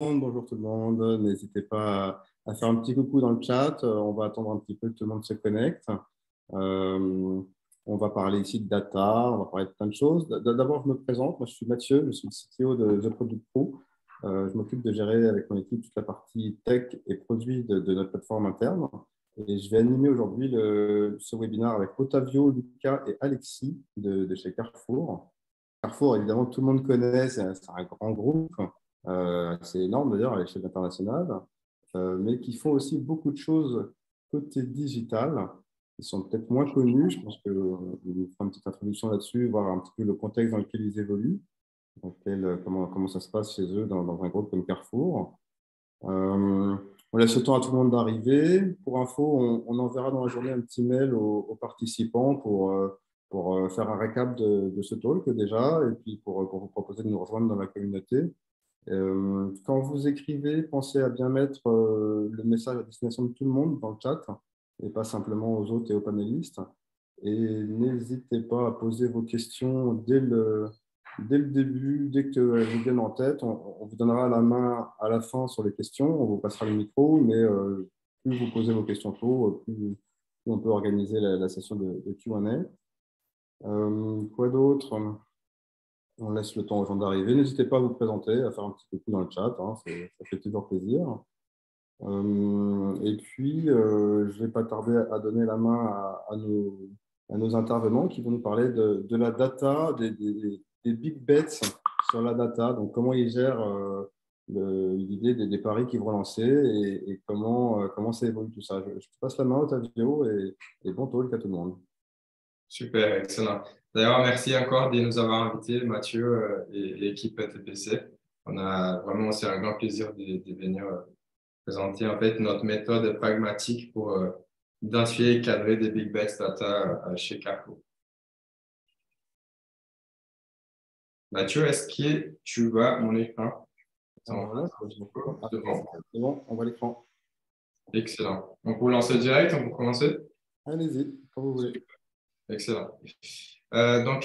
Bonjour tout le monde. N'hésitez pas à faire un petit coucou dans le chat. On va attendre un petit peu que tout le monde se connecte. Euh, on va parler ici de data, on va parler de plein de choses. D'abord, je me présente. Moi, je suis Mathieu, je suis le CTO de The Product Pro. Je m'occupe de gérer avec mon équipe toute la partie tech et produits de notre plateforme interne. Et je vais animer aujourd'hui ce webinaire avec Otavio, Lucas et Alexis de chez Carrefour. Carrefour, évidemment, tout le monde connaît, c'est un grand groupe. C'est énorme d'ailleurs à l'échelle internationale, mais qui font aussi beaucoup de choses côté digital. Ils sont peut-être moins connus. Je pense que nous ferons une petite introduction là-dessus, voir un petit peu le contexte dans lequel ils évoluent, comment ça se passe chez eux dans un groupe comme Carrefour. On laisse le temps à tout le monde d'arriver. Pour info, on enverra dans la journée un petit mail aux participants pour faire un récap de ce talk déjà, et puis pour vous proposer de nous rejoindre dans la communauté. Quand vous écrivez, pensez à bien mettre le message à destination de tout le monde dans le chat, et pas simplement aux autres et aux panélistes. Et n'hésitez pas à poser vos questions dès le début, dès qu'elles vous viennent en tête. On vous donnera la main à la fin sur les questions, on vous passera le micro, mais plus vous posez vos questions tôt, plus on peut organiser la session de Q&A. Quoi d'autre? On laisse le temps aux gens d'arriver. N'hésitez pas à vous présenter, à faire un petit coucou dans le chat, hein, ça fait toujours plaisir. Et puis, je ne vais pas tarder à donner la main à nos intervenants qui vont nous parler de la data, des big bets sur la data, donc comment ils gèrent l'idée des paris qu'ils vont lancer et comment ça évolue tout ça. Je te passe la main, Otavio, et bon talk à tout le monde. Super, excellent. D'ailleurs, merci encore de nous avoir invités, Mathieu et l'équipe TPC. On a vraiment, c'est un grand plaisir de venir présenter en fait notre méthode pragmatique pour identifier et cadrer des big bets data chez Carrefour. Mathieu, est-ce que tu vois mon écran? Voilà, c'est bon, on voit l'écran. Excellent. On peut lancer direct, on peut commencer? Allez-y, quand vous voulez. Excellent. Donc,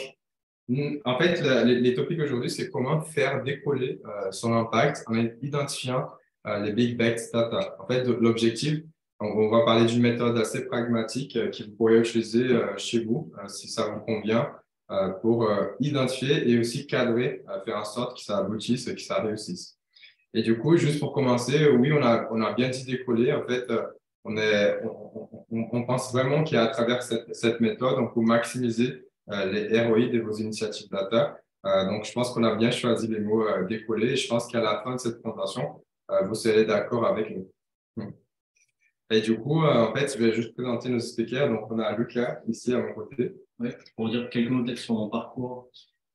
en fait, les topics aujourd'hui, c'est comment faire décoller son impact en identifiant les big bets data. En fait, l'objectif, on va parler d'une méthode assez pragmatique que vous pourrez utiliser chez vous, si ça vous convient, pour identifier et aussi cadrer, faire en sorte que ça aboutisse et que ça réussisse. Et du coup, juste pour commencer, oui, on a bien dit décoller. En fait, on pense vraiment qu'à travers cette méthode, on peut maximiser les ROI de vos initiatives data. Donc, je pense qu'on a bien choisi les mots décoller. Et je pense qu'à la fin de cette présentation, vous serez d'accord avec nous. Et du coup, en fait, je vais juste présenter nos speakers. Donc, on a Lucas ici à mon côté. Oui, pour dire quelques mots peut-être sur mon parcours.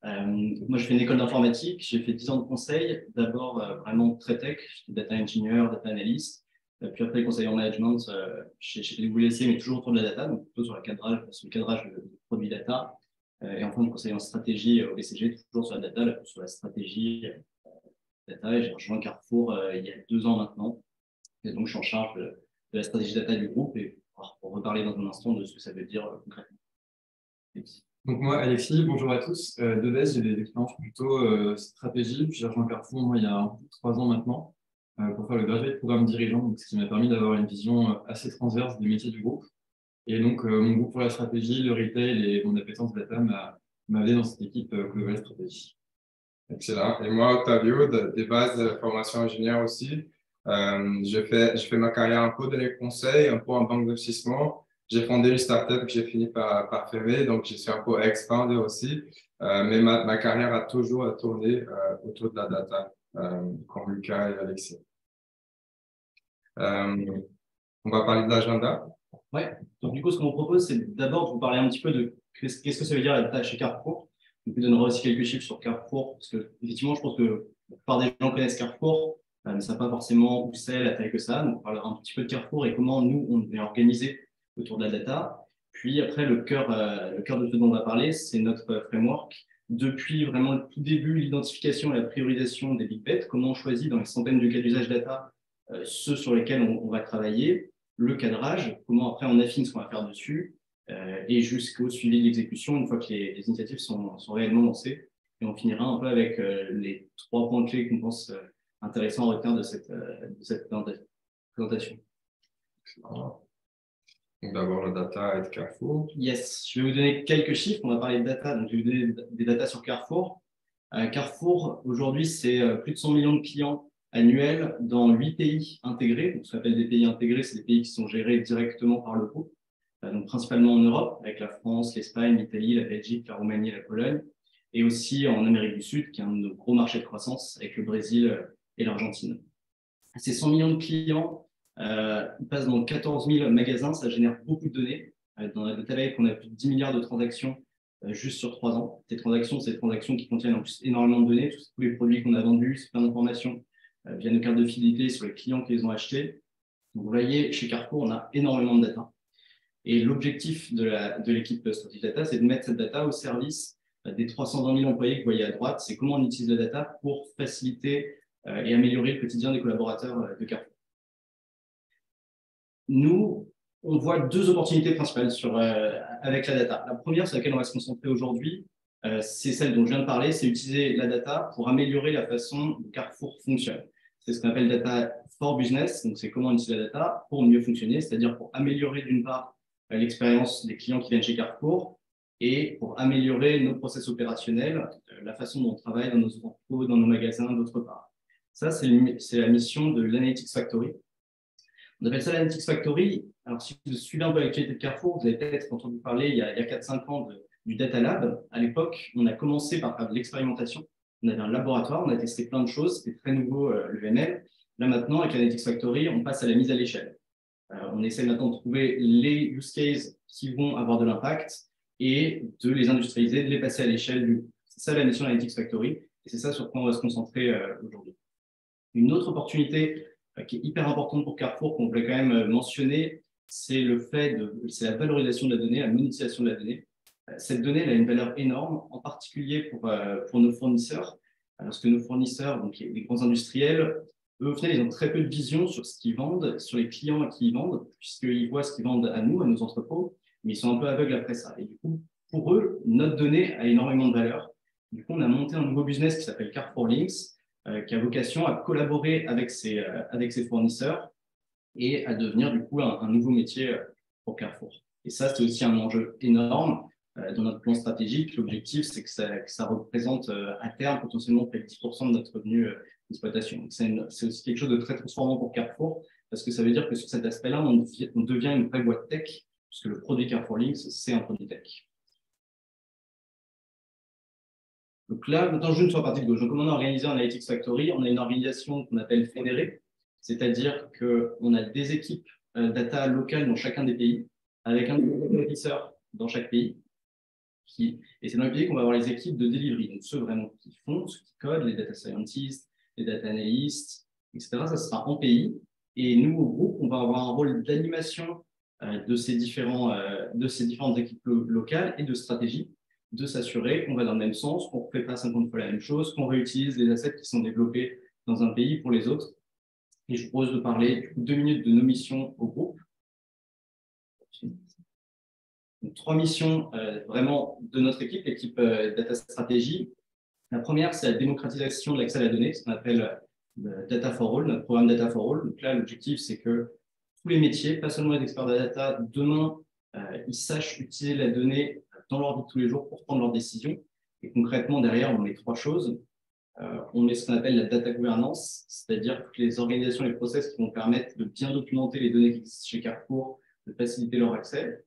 Moi, je fais une école d'informatique. J'ai fait 10 ans de conseil. D'abord, vraiment très tech. J'étais data engineer, data analyst. Puis après, conseiller en management chez PwC, mais toujours autour de la data, donc plutôt sur le cadrage de produits data. Et enfin, je conseille en stratégie au BCG, toujours sur la data, là, sur la stratégie data. Et j'ai rejoint Carrefour il y a 2 ans maintenant. Et donc, je suis en charge de la stratégie data du groupe. Et pour reparler dans un instant de ce que ça veut dire concrètement. Merci. Donc moi, Alexis, bonjour à tous. De base, j'ai des expériences plutôt stratégiques. J'ai rejoint Carrefour, moi, il y a 3 ans maintenant, pour faire le graduate programme dirigeant, donc, ce qui m'a permis d'avoir une vision assez transverse des métiers du groupe. Et donc, mon groupe pour la stratégie, le retail et mon appétence data m'a amené dans cette équipe globale stratégie. Excellent. Et moi, Octavio, des bases de formation ingénieur aussi. Je fais ma carrière un peu dans les conseils, un peu en banque d'investissement. J'ai fondé une startup que j'ai fini par fermer, donc je suis un peu expandé aussi. Mais ma carrière a toujours tourné autour de la data, comme Lucas et Alexis. On va parler de l'agenda. Ouais. Donc, du coup, ce qu'on vous propose, c'est d'abord de vous parler un petit peu de qu'est-ce que ça veut dire la data chez Carrefour. On vous donnera aussi quelques chiffres sur Carrefour, parce que, effectivement, je pense que la plupart des gens connaissent Carrefour, mais ne savent pas forcément où c'est, la taille que ça. Donc, on parlera un petit peu de Carrefour et comment nous, on est organisé autour de la data. Puis, après, le cœur de ce dont on va parler, c'est notre framework. Depuis vraiment le tout début, l'identification et la priorisation des big bets, comment on choisit dans les centaines de cas d'usage data ceux sur lesquels on va travailler, le cadrage, comment après on affine ce qu'on va faire dessus, et jusqu'au suivi de l'exécution une fois que les initiatives sont réellement lancées. Et on finira un peu avec les 3 points clés qu'on pense intéressant à retenir de cette présentation. Excellent. Donc, d'abord, le data et Carrefour. Yes, je vais vous donner quelques chiffres. On va parler de data. Donc, je vais vous donner des data sur Carrefour. Carrefour, aujourd'hui, c'est plus de 100 millions de clients annuels dans 8 pays intégrés. Donc, ce qu'on appelle des pays intégrés, c'est des pays qui sont gérés directement par le groupe. Donc, principalement en Europe, avec la France, l'Espagne, l'Italie, la Belgique, la Roumanie et la Pologne. Et aussi en Amérique du Sud, qui est un de nos gros marchés de croissance, avec le Brésil et l'Argentine. Ces 100 millions de clients, ils passent dans 14 000 magasins, ça génère beaucoup de données. Dans la data lake, on a plus de 10 milliards de transactions juste sur 3 ans. Ces transactions, c'est des transactions qui contiennent en plus énormément de données, tous les produits qu'on a vendus, c'est plein d'informations via nos cartes de fidélité sur les clients qui les ont achetés. Donc, vous voyez, chez Carrefour, on a énormément de data. Et l'objectif de l'équipe Strategic Data, c'est de mettre cette data au service des 320 000 employés que vous voyez à droite. C'est comment on utilise la data pour faciliter et améliorer le quotidien des collaborateurs de Carrefour. Nous, on voit deux opportunités principales avec la data. La première, sur laquelle on va se concentrer aujourd'hui, c'est celle dont je viens de parler, c'est utiliser la data pour améliorer la façon dont Carrefour fonctionne. C'est ce qu'on appelle data for business, donc c'est comment on utilise la data pour mieux fonctionner, c'est-à-dire pour améliorer d'une part l'expérience des clients qui viennent chez Carrefour et pour améliorer nos process opérationnels, la façon dont on travaille dans nos entrepôts, dans nos magasins, d'autre part. Ça, c'est la mission de l'Analytics Factory. On appelle ça l'Analytics Factory. Alors, si vous suivez un peu l'actualité de Carrefour, vous avez peut-être entendu parler il y a 4-5 ans du Data Lab. À l'époque, on a commencé par faire de l'expérimentation. On avait un laboratoire, on a testé plein de choses, c'était très nouveau le ML. Là maintenant, avec l'Analytics Factory, on passe à la mise à l'échelle. On essaie maintenant de trouver les use cases qui vont avoir de l'impact et de les industrialiser, de les passer à l'échelle. C'est ça la mission de l'Analytics Factory et c'est ça sur quoi on va se concentrer aujourd'hui. Une autre opportunité qui est hyper importante pour Carrefour, qu'on voulait quand même mentionner, c'est la valorisation de la donnée, la monétisation de la donnée. Cette donnée elle a une valeur énorme, en particulier pour nos fournisseurs, parce que nos fournisseurs, donc les grands industriels, eux, au final, ils ont très peu de vision sur ce qu'ils vendent, sur les clients à qui ils vendent, puisqu'ils voient ce qu'ils vendent à nous, à nos entrepôts, mais ils sont un peu aveugles après ça. Et du coup, pour eux, notre donnée a énormément de valeur. Du coup, on a monté un nouveau business qui s'appelle Carrefour Links, qui a vocation à collaborer avec ses fournisseurs et à devenir du coup un nouveau métier pour Carrefour. Et ça, c'est aussi un enjeu énorme dans notre plan stratégique. L'objectif, c'est que ça représente à terme potentiellement près de 10% de notre revenu d'exploitation. C'est aussi quelque chose de très transformant pour Carrefour parce que ça veut dire que sur cet aspect-là, on devient une vraie boîte tech puisque le produit Carrefour Links, c'est un produit tech. Donc là, maintenant, je ne suis pas partie de gauche. Donc, comment on a organisé en Analytics Factory? On a une organisation qu'on appelle fédérée, c'est-à-dire qu'on a des équipes data locales dans chacun des pays, avec un fournisseur dans chaque pays. Et c'est dans les pays qu'on va avoir les équipes de delivery, donc ceux vraiment qui font, ceux qui codent, les data scientists, les data analysts, etc. Ça sera en pays. Et nous, au groupe, on va avoir un rôle d'animation de ces différentes équipes locales et de stratégie, de s'assurer qu'on va dans le même sens, qu'on ne fait pas 50 fois la même chose, qu'on réutilise les assets qui sont développés dans un pays pour les autres. Et je vous propose de parler 2 minutes de nos missions au groupe. Donc, 3 missions vraiment de notre équipe, l'équipe Data Stratégie. La première, c'est la démocratisation de l'accès à la donnée, ce qu'on appelle Data for All, notre programme Data for All. Donc là, l'objectif, c'est que tous les métiers, pas seulement les experts de la data, demain, ils sachent utiliser la donnée dans leur vie de tous les jours pour prendre leurs décisions. Et concrètement, derrière, on met 3 choses. On met ce qu'on appelle la data gouvernance, c'est-à-dire toutes les organisations et les process qui vont permettre de bien documenter les données qui existent chez Carrefour, de faciliter leur accès.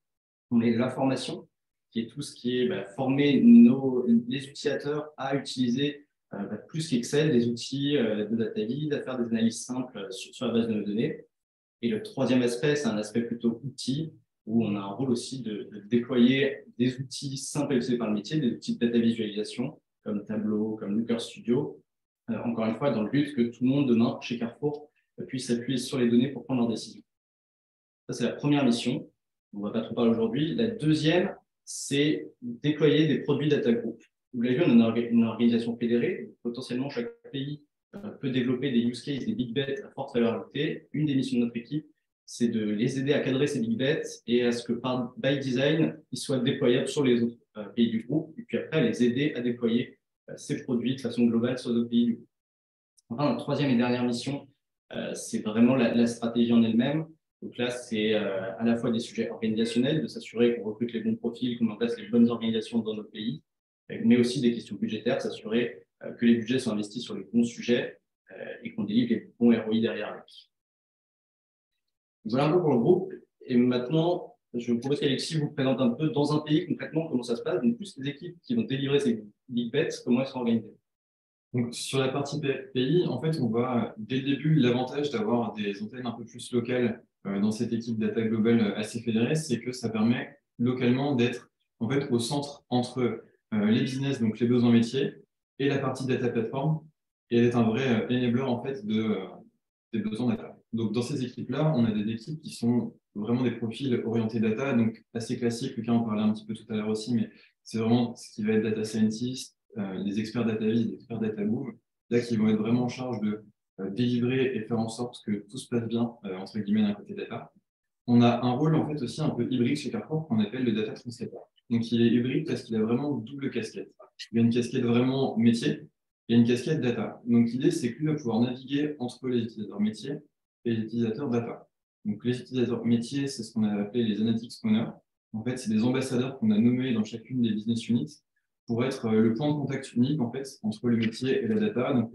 On met l'information, qui est tout ce qui est former les utilisateurs à utiliser plus qu'Excel, des outils de data viz, à faire des analyses simples sur la base de nos données. Et le troisième aspect, c'est un aspect plutôt outil, où on a un rôle aussi de déployer des outils simples à utiliser par le métier, des outils de data visualisation, comme Tableau, comme Looker Studio, encore une fois, dans le but que tout le monde demain, chez Carrefour, puisse s'appuyer sur les données pour prendre leurs décisions. Ça, c'est la première mission. On ne va pas trop parler aujourd'hui. La deuxième, c'est déployer des produits data group. Vous l'avez vu, on a une organisation fédérée. Potentiellement, chaque pays peut développer des use cases, des big bets à forte valeur ajoutée. Une des missions de notre équipe, c'est de les aider à cadrer ces big bets et à ce que, by design, ils soient déployables sur les autres pays du groupe. Et puis après, les aider à déployer ces produits de façon globale sur d'autres pays du groupe. Enfin, notre troisième et dernière mission, c'est vraiment la stratégie en elle-même. Donc là, c'est à la fois des sujets organisationnels, de s'assurer qu'on recrute les bons profils, qu'on met en place les bonnes organisations dans notre pays, mais aussi des questions budgétaires, s'assurer que les budgets sont investis sur les bons sujets et qu'on délivre les bons ROI derrière. Voilà un peu pour le groupe. Et maintenant, je vous propose qu'Alexis vous présente un peu dans un pays concrètement comment ça se passe, donc plus les équipes qui vont délivrer ces big bets, comment elles sont organisées. Donc, sur la partie pays, en fait, on voit dès le début l'avantage d'avoir des antennes un peu plus locales dans cette équipe data globale assez fédérée, c'est que ça permet localement d'être en fait au centre entre les business, donc les besoins métiers, et la partie data platform, et d'être un vrai enabler en fait des besoins data. Donc, dans ces équipes-là, on a des équipes qui sont vraiment des profils orientés data, donc assez classiques. Lucas en parlait un petit peu tout à l'heure aussi, mais c'est vraiment ce qui va être data scientist, les experts data vis, les experts data move, là qui vont être vraiment en charge de délivrer et faire en sorte que tout se passe bien, entre guillemets, d'un côté data. On a un rôle en fait aussi un peu hybride chez Carrefour qu'on appelle le data translator. Donc il est hybride parce qu'il a vraiment double casquette. Il a une casquette vraiment métier et une casquette data. Donc l'idée c'est qu'il va pouvoir naviguer entre les utilisateurs métiers et les utilisateurs data. Donc les utilisateurs métiers, c'est ce qu'on a appelé les analytics owners. En fait, c'est des ambassadeurs qu'on a nommés dans chacune des business units pour être le point de contact unique en fait entre le métier et la data. Donc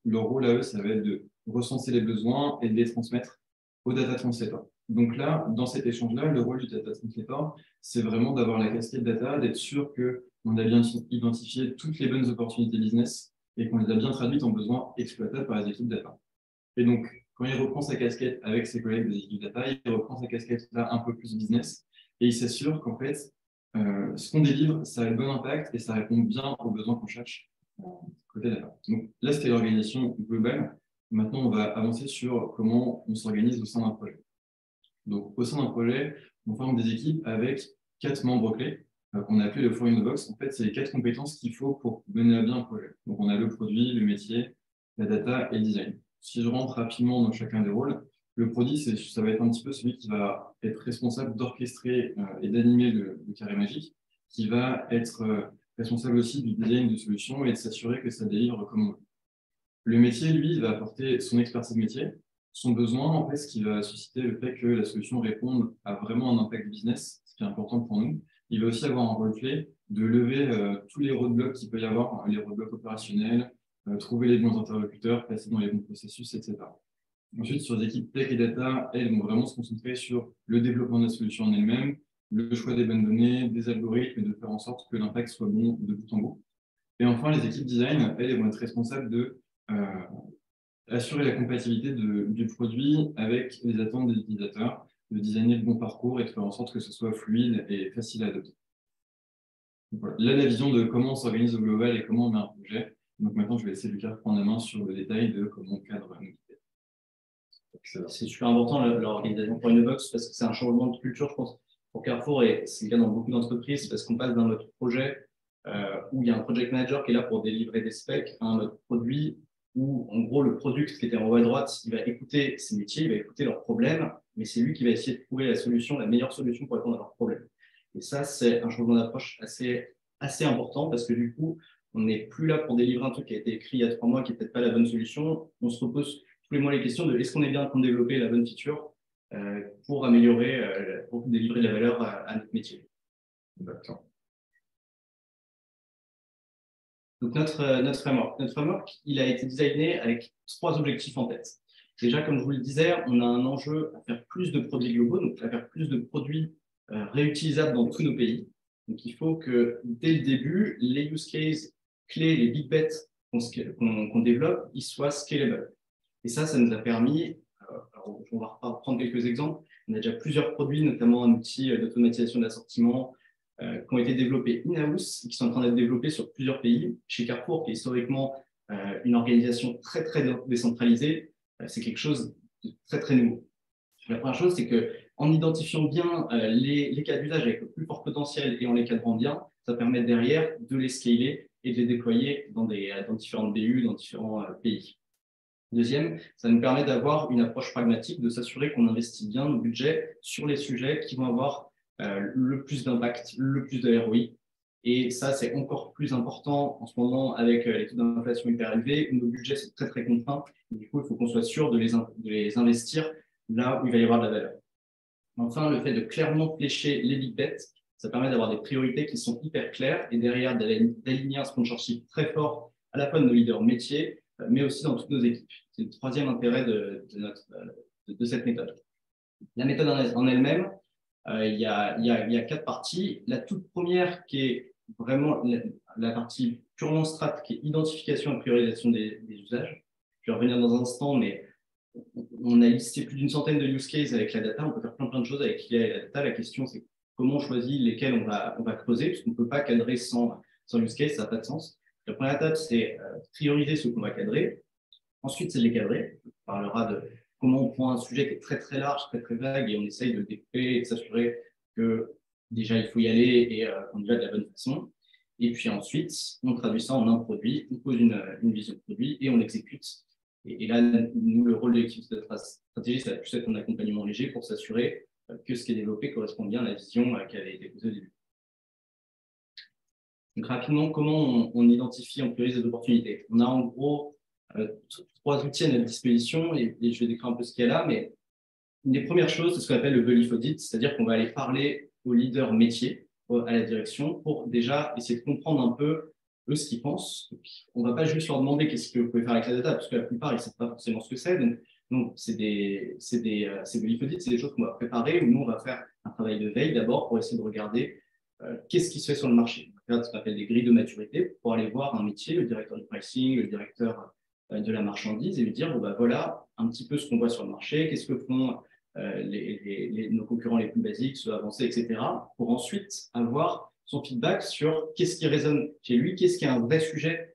leur rôle à eux, ça va être de recenser les besoins et de les transmettre au data translator. Donc là, dans cet échange-là, le rôle du data translator, c'est vraiment d'avoir la casquette data, d'être sûr qu'on a bien identifié toutes les bonnes opportunités business et qu'on les a bien traduites en besoins exploitables par les équipes data. Et donc, quand il reprend sa casquette avec ses collègues des équipes data, il reprend sa casquette là un peu plus business et il s'assure qu'en fait, ce qu'on délivre, ça a le bon impact et ça répond bien aux besoins qu'on cherche côté data. Donc là, c'était l'organisation globale. Maintenant, on va avancer sur comment on s'organise au sein d'un projet. Donc, au sein d'un projet, on forme des équipes avec 4 membres clés qu'on a appelé le four in the box. En fait, c'est les 4 compétences qu'il faut pour mener à bien un projet. Donc, on a le produit, le métier, la data et le design. Si je rentre rapidement dans chacun des rôles, le produit, ça va être un petit peu celui qui va être responsable d'orchestrer et d'animer le carré magique, qui va être responsable aussi du design de solutions et de s'assurer que ça délivre comme on veut. Le métier, lui, il va apporter son expertise métier, son besoin, en fait, ce qui va susciter le fait que la solution réponde à vraiment un impact business, ce qui est important pour nous. Il va aussi avoir un rôle clé de lever tous les roadblocks qu'il peut y avoir, les roadblocks opérationnels, trouver les bons interlocuteurs, passer dans les bons processus, etc. Ensuite, sur les équipes tech et data, elles vont vraiment se concentrer sur le développement de la solution en elle-même, le choix des bonnes données, des algorithmes et de faire en sorte que l'impact soit bon de bout en bout. Et enfin, les équipes design, elles vont être responsables de assurer la compatibilité du produit avec les attentes des utilisateurs, de designer le bon parcours et de faire en sorte que ce soit fluide et facile à adopter. Voilà. Là, la vision de comment on s'organise au global et comment on met un projet. Donc maintenant, je vais laisser Lucas prendre la main sur le détail de comment on cadre nos idées. C'est super important l'organisation pour une box parce que c'est un changement de culture, je pense, pour Carrefour et c'est le cas dans beaucoup d'entreprises parce qu'on passe d'un mode projet où il y a un project manager qui est là pour délivrer des specs à un mode produit où, en gros, le product qui était en haut à droite, il va écouter ses métiers, il va écouter leurs problèmes, mais c'est lui qui va essayer de trouver la solution, la meilleure solution pour répondre à leurs problèmes. Et ça, c'est un changement d'approche assez important parce que du coup, on n'est plus là pour délivrer un truc qui a été écrit il y a 3 mois qui n'est peut-être pas la bonne solution. On se repose tous les mois les questions de est-ce qu'on est bien en train de développer la bonne feature pour améliorer, pour délivrer de la valeur à notre métier. Exactement. Donc notre framework, il a été designé avec 3 objectifs en tête. Déjà, comme je vous le disais, on a un enjeu à faire plus de produits globaux, donc à faire plus de produits réutilisables dans tous nos pays. Donc il faut que dès le début, les use cases clés, les big bets qu'on développe, ils soient scalables. Et ça nous a permis, on va reprendre quelques exemples, on a déjà plusieurs produits, notamment un outil d'automatisation d'assortiment, qui ont été développés in-house et qui sont en train d'être développés sur plusieurs pays. Chez Carrefour, qui est historiquement une organisation très, très décentralisée, c'est quelque chose de très, très nouveau. La première chose, c'est qu'en identifiant bien les cas d'usage avec le plus fort potentiel et en les cadrant bien, ça permet derrière de les scaler et de les déployer dans différentes BU, dans différents pays. Deuxième, ça nous permet d'avoir une approche pragmatique, de s'assurer qu'on investit bien nos budgets sur les sujets qui vont avoir le plus d'impact, le plus de ROI. Et ça, c'est encore plus important en ce moment avec les taux d'inflation hyper élevés, où nos budgets sont très, très contraints. Et du coup, il faut qu'on soit sûr de les investir là où il va y avoir de la valeur. Enfin, le fait de clairement flécher les big bets, ça permet d'avoir des priorités qui sont hyper claires et derrière d'aligner un sponsorship très fort à la fois de nos leaders métiers, mais aussi dans toutes nos équipes. C'est le troisième intérêt de cette méthode. La méthode en elle-même, il y a 4 parties. La toute première qui est vraiment la partie purement strat, qui est identification et priorisation des usages. Je vais revenir dans un instant, mais on a listé plus d'une centaine de use cases avec la data. On peut faire plein de choses avec l'IA et la data. La question, c'est comment on choisit lesquels on va creuser, parce qu'on ne peut pas cadrer sans use case, ça n'a pas de sens. La première étape, c'est prioriser ce qu'on va cadrer. Ensuite, c'est de les cadrer. On parlera de comment on prend un sujet qui est très, très large, très, très vague, et on essaye de découper et de s'assurer que déjà, il faut y aller et qu'on y va de la bonne façon. Et puis ensuite, on traduit ça en un produit, on pose une vision de produit et on l'exécute. Et là, nous, le rôle de l'équipe de stratégie, ça va plus être un accompagnement léger pour s'assurer que ce qui est développé correspond bien à la vision qui avait été posée au début. Donc rapidement, comment on identifie, on priorise les opportunités? On a en gros 3 outils à notre disposition et je vais décrire un peu ce qu'il y a là, mais une des premières choses, c'est ce qu'on appelle le belief audit, c'est-à-dire qu'on va aller parler aux leaders métiers, à la direction, pour déjà essayer de comprendre un peu eux ce qu'ils pensent. On ne va pas juste leur demander qu'est-ce que vous pouvez faire avec la data, parce que la plupart, ils ne savent pas forcément ce que c'est. Donc c'est belief audit, c'est des choses qu'on va préparer, où nous, on va faire un travail de veille d'abord pour essayer de regarder qu'est-ce qui se fait sur le marché. On va faire ce qu'on appelle des grilles de maturité pour aller voir un métier, le directeur du pricing, le directeur de la marchandise, et lui dire, bon, bah, voilà un petit peu ce qu'on voit sur le marché, qu'est-ce que font nos concurrents les plus basiques, ceux avancés, etc., pour ensuite avoir son feedback sur qu'est-ce qui résonne chez lui, qu'est-ce qui est un vrai sujet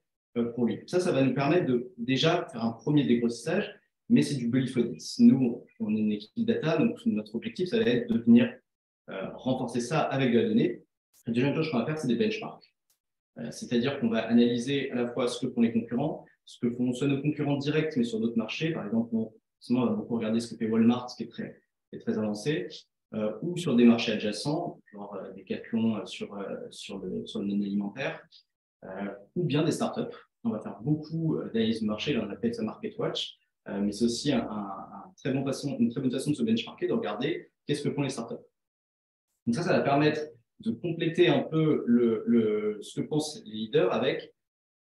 pour lui. Ça va nous permettre de déjà faire un premier dégrossissage, mais c'est du belief audit. Nous, on est une équipe data, donc notre objectif, ça va être de venir renforcer ça avec de la donnée. La deuxième chose qu'on va faire, c'est des benchmarks. C'est-à-dire qu'on va analyser à la fois ce que font les concurrents, ce que font soit nos concurrents directs, mais sur d'autres marchés. Par exemple, on va beaucoup regarder ce que fait Walmart, ce qui est très avancé, ou sur des marchés adjacents, genre Decathlon sur le domaine alimentaire, ou bien des startups. On va faire beaucoup d'analyse de marché, là on appelle ça Market Watch, mais c'est aussi une très bonne façon de se benchmarker, de regarder qu'est-ce que font les startups. Donc ça va permettre de compléter un peu ce que pensent les leaders avec,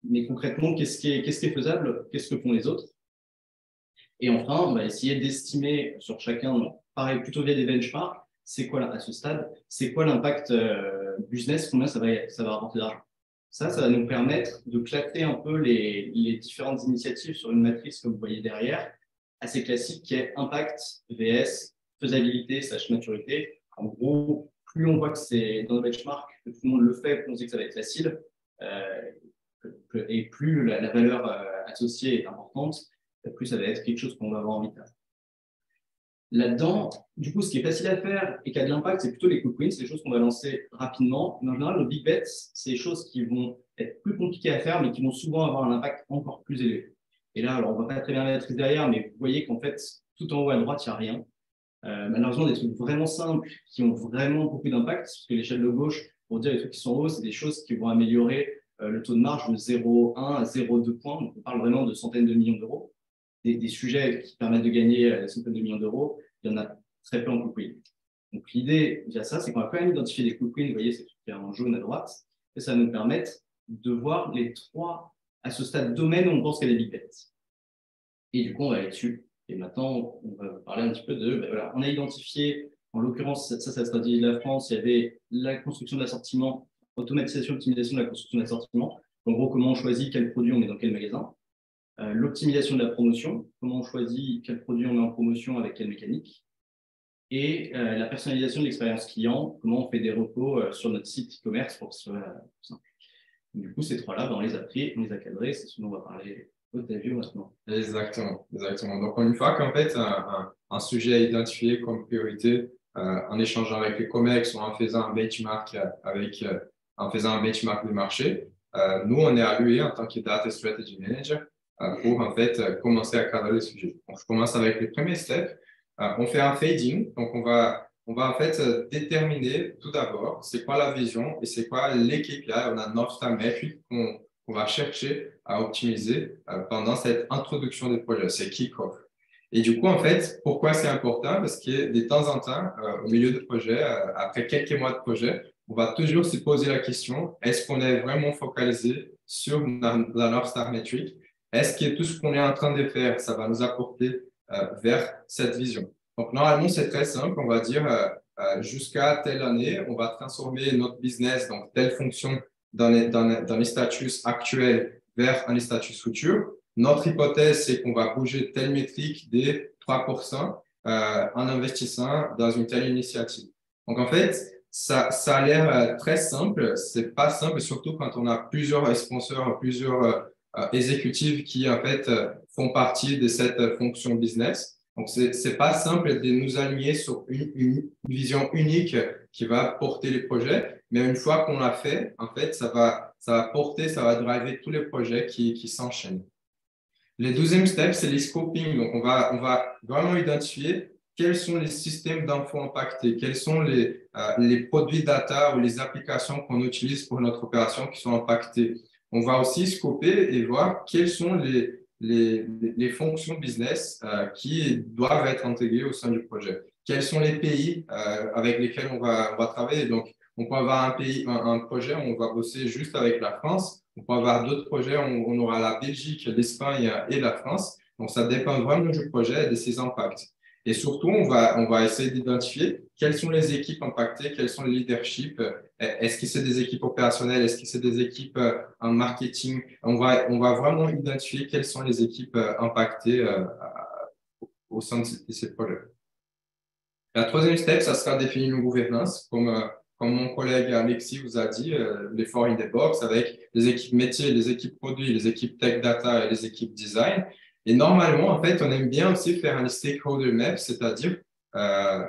mais concrètement, qu'est-ce qui est faisable, qu'est-ce que font les autres. Et enfin, on va essayer d'estimer sur chacun, pareil, plutôt via des benchmarks, c'est quoi à ce stade, c'est quoi l'impact business, combien ça va rapporter d'argent. Ça va nous permettre de clater un peu les différentes initiatives sur une matrice, comme vous voyez derrière, assez classique, qui est impact, VS, faisabilité, /maturité. En gros, plus on voit que c'est dans le benchmark, que tout le monde le fait, plus on sait que ça va être facile, et plus la valeur associée est importante, plus ça va être quelque chose qu'on va avoir envie de faire. Là-dedans, du coup, ce qui est facile à faire et qui a de l'impact, c'est plutôt les quick wins, c'est des choses qu'on va lancer rapidement. Mais en général, nos big bets, c'est des choses qui vont être plus compliquées à faire, mais qui vont souvent avoir un impact encore plus élevé. Et là, alors, on ne va pas très bien la matrice derrière, mais vous voyez qu'en fait, tout en haut à droite, il n'y a rien. Malheureusement, des trucs vraiment simples qui ont vraiment beaucoup d'impact, parce que l'échelle de gauche, pour dire les trucs qui sont en haut, c'est des choses qui vont améliorer le taux de marge de 0,1 à 0,2 points. Donc, on parle vraiment de centaines de millions d'euros. Des sujets qui permettent de gagner des centaines de millions d'euros, il y en a très peu en quick win. Donc, l'idée via ça, c'est qu'on va quand même identifier des quick wins. Vous voyez, c'est en jaune à droite. Et ça va nous permettre de voir les 3 à ce stade domaine où on pense qu'il y a des big bets. Et du coup, on va aller dessus. Et maintenant, on va parler un petit peu de, voilà, on a identifié, en l'occurrence, ça c'est la stratégie de la France, il y avait la construction de l'assortiment, automatisation, optimisation de la construction de l'assortiment. En gros, comment on choisit quel produit on met dans quel magasin. L'optimisation de la promotion, comment on choisit quel produit on met en promotion avec quelle mécanique. Et la personnalisation de l'expérience client, comment on fait des repos sur notre site e-commerce pour que ce soit simple. Du coup, ces 3-là, on les a pris, on les a cadrés, c'est ce dont on va parler. Maintenant. Exactement. Donc, une fois qu'en fait, un sujet est identifié comme priorité, en échangeant avec les COMEX ou en faisant un benchmark du marché, nous, on est alloué en tant que Data Strategy Manager pour en fait commencer à cadrer le sujet. Donc, je commence avec les premiers steps. On fait un fading, donc on va on va en fait déterminer tout d'abord c'est quoi la vision et c'est quoi les KPI. On a North Star Metric qu'on va chercher à optimiser pendant cette introduction des projets, c'est kick-off. Et du coup, en fait, pourquoi c'est important? Parce que de temps en temps, au milieu de projet, après quelques mois de projet, on va toujours se poser la question, est-ce qu'on est vraiment focalisé sur la North Star Metric? Est-ce que tout ce qu'on est en train de faire, ça va nous apporter vers cette vision? Donc, normalement, c'est très simple. On va dire, jusqu'à telle année, on va transformer notre business, donc telle fonction dans les statuts actuels vers un statut futur. Notre hypothèse, c'est qu'on va bouger telle métrique des 3% en investissant dans une telle initiative. Donc, en fait, ça a l'air très simple. C'est pas simple, surtout quand on a plusieurs sponsors, plusieurs exécutifs qui, en fait, font partie de cette fonction business. Donc, c'est pas simple de nous aligner sur une vision unique qui va porter les projets. Mais une fois qu'on l'a fait, en fait, ça va porter, ça va driver tous les projets qui s'enchaînent. Le deuxième step, c'est les scoping. Donc, on va vraiment identifier quels sont les systèmes d'infos impactés, quels sont les produits data ou les applications qu'on utilise pour notre opération qui sont impactés. On va aussi scoper et voir quelles sont les fonctions business qui doivent être intégrées au sein du projet. Quels sont les pays avec lesquels on va travailler. Donc, on peut avoir un projet où on va bosser juste avec la France. On peut avoir d'autres projets où on aura la Belgique, l'Espagne et la France. Donc, ça dépend vraiment du projet et de ses impacts. Et surtout, on va essayer d'identifier quelles sont les équipes impactées, quels sont les leaderships. Est-ce que c'est des équipes opérationnelles? Est-ce que c'est des équipes en marketing? On va vraiment identifier quelles sont les équipes impactées au sein de ces projets. La troisième step, ça sera définir une gouvernance, comme mon collègue Alexis vous a dit, les four in the box avec les équipes métiers, les équipes produits, les équipes tech data et les équipes design. Et normalement, en fait, on aime bien aussi faire un stakeholder map, c'est-à-dire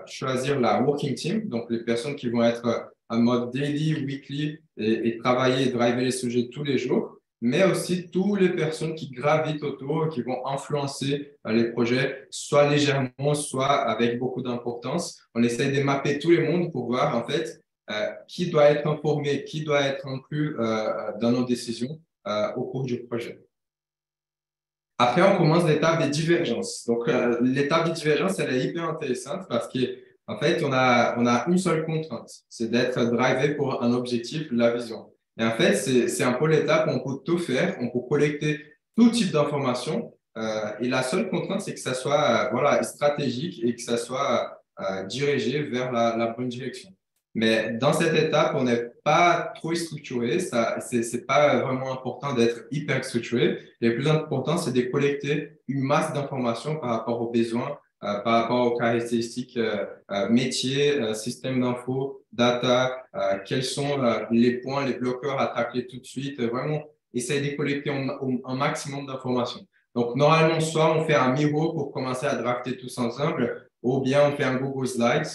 choisir la working team, donc les personnes qui vont être en mode daily, weekly et travailler et driver les sujets tous les jours, mais aussi toutes les personnes qui gravitent autour, qui vont influencer les projets, soit légèrement, soit avec beaucoup d'importance. On essaie de mapper tout le monde pour voir, en fait, qui doit être informé, qui doit être inclus dans nos décisions au cours du projet. Après, on commence l'étape des divergences. Donc, l'étape des divergences, elle est hyper intéressante parce qu'en fait, on a une seule contrainte, c'est d'être drivé pour un objectif, la vision. Et en fait, c'est un peu l'étape où on peut tout faire, on peut collecter tout type d'informations. Et la seule contrainte, c'est que ça soit voilà, stratégique et que ça soit dirigé vers la bonne direction. Mais dans cette étape, on n'est pas trop structuré. C'est pas vraiment important d'être hyper structuré. Le plus important, c'est de collecter une masse d'informations par rapport aux besoins, par rapport aux caractéristiques métiers, système d'info, data, quels sont les points, les bloqueurs à tacler tout de suite. Vraiment, essayer de collecter un maximum d'informations. Donc, normalement, soit on fait un Miro pour commencer à drafter tous ensemble, ou bien on fait un Google Slides,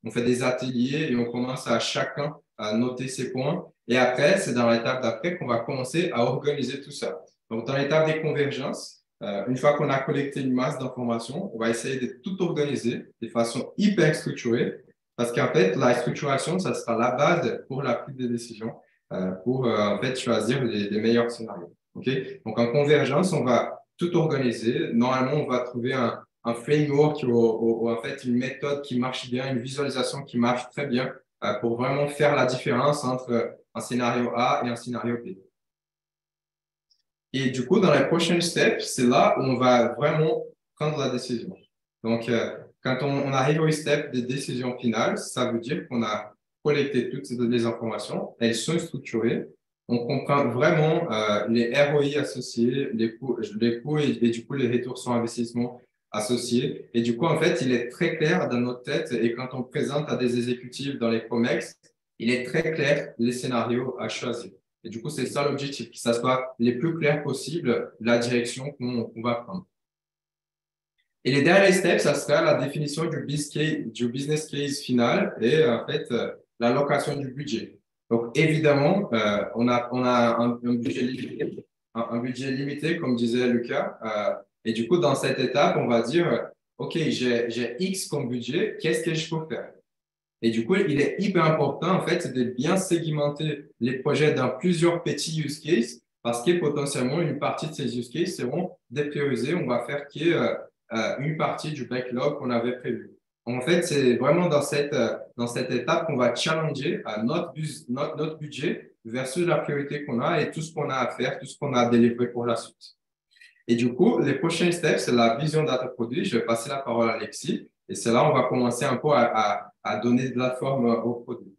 on fait des ateliers et on commence à chacun à noter ses points. Et après, c'est dans l'étape d'après qu'on va commencer à organiser tout ça. Donc, dans l'étape des convergences, une fois qu'on a collecté une masse d'informations, on va essayer de tout organiser de façon hyper structurée parce qu'en fait, la structuration, ça sera la base pour la prise de décision, pour en fait choisir les meilleurs scénarios. Okay? Donc, en convergence, on va tout organiser. Normalement, on va trouver un framework ou en fait une méthode qui marche bien, une visualisation qui marche très bien pour vraiment faire la différence entre un scénario A et un scénario B. Et du coup, dans les prochaines steps, c'est là où on va vraiment prendre la décision. Donc, quand on arrive au step des décisions finales, ça veut dire qu'on a collecté toutes les informations, elles sont structurées, on comprend vraiment les ROI associés, les coûts et du coup les retours sur investissement associés. Et du coup, en fait, il est très clair dans notre tête et quand on présente à des exécutifs dans les COMEX, il est très clair les scénarios à choisir. Et du coup, c'est ça l'objectif, que ça soit les plus clairs possible la direction qu'on va prendre. Et les derniers steps, ça sera la définition du business case final et en fait, l'allocation du budget. Donc, évidemment, on a un budget limité, comme disait Lucas. Et du coup, dans cette étape, on va dire OK, j'ai X comme budget, qu'est-ce que je peux faire? Et du coup, il est hyper important, en fait, de bien segmenter les projets dans plusieurs petits use cases parce que potentiellement, une partie de ces use cases seront dépriorisés. On va faire une partie du backlog qu'on avait prévu. En fait, c'est vraiment dans cette étape qu'on va challenger notre budget versus la priorité qu'on a et tout ce qu'on a à faire, tout ce qu'on a à délivrer pour la suite. Et du coup, les prochains steps, c'est la vision data produit. Je vais passer la parole à Alexis. Et c'est là où on va commencer un peu à donner de la forme au produit.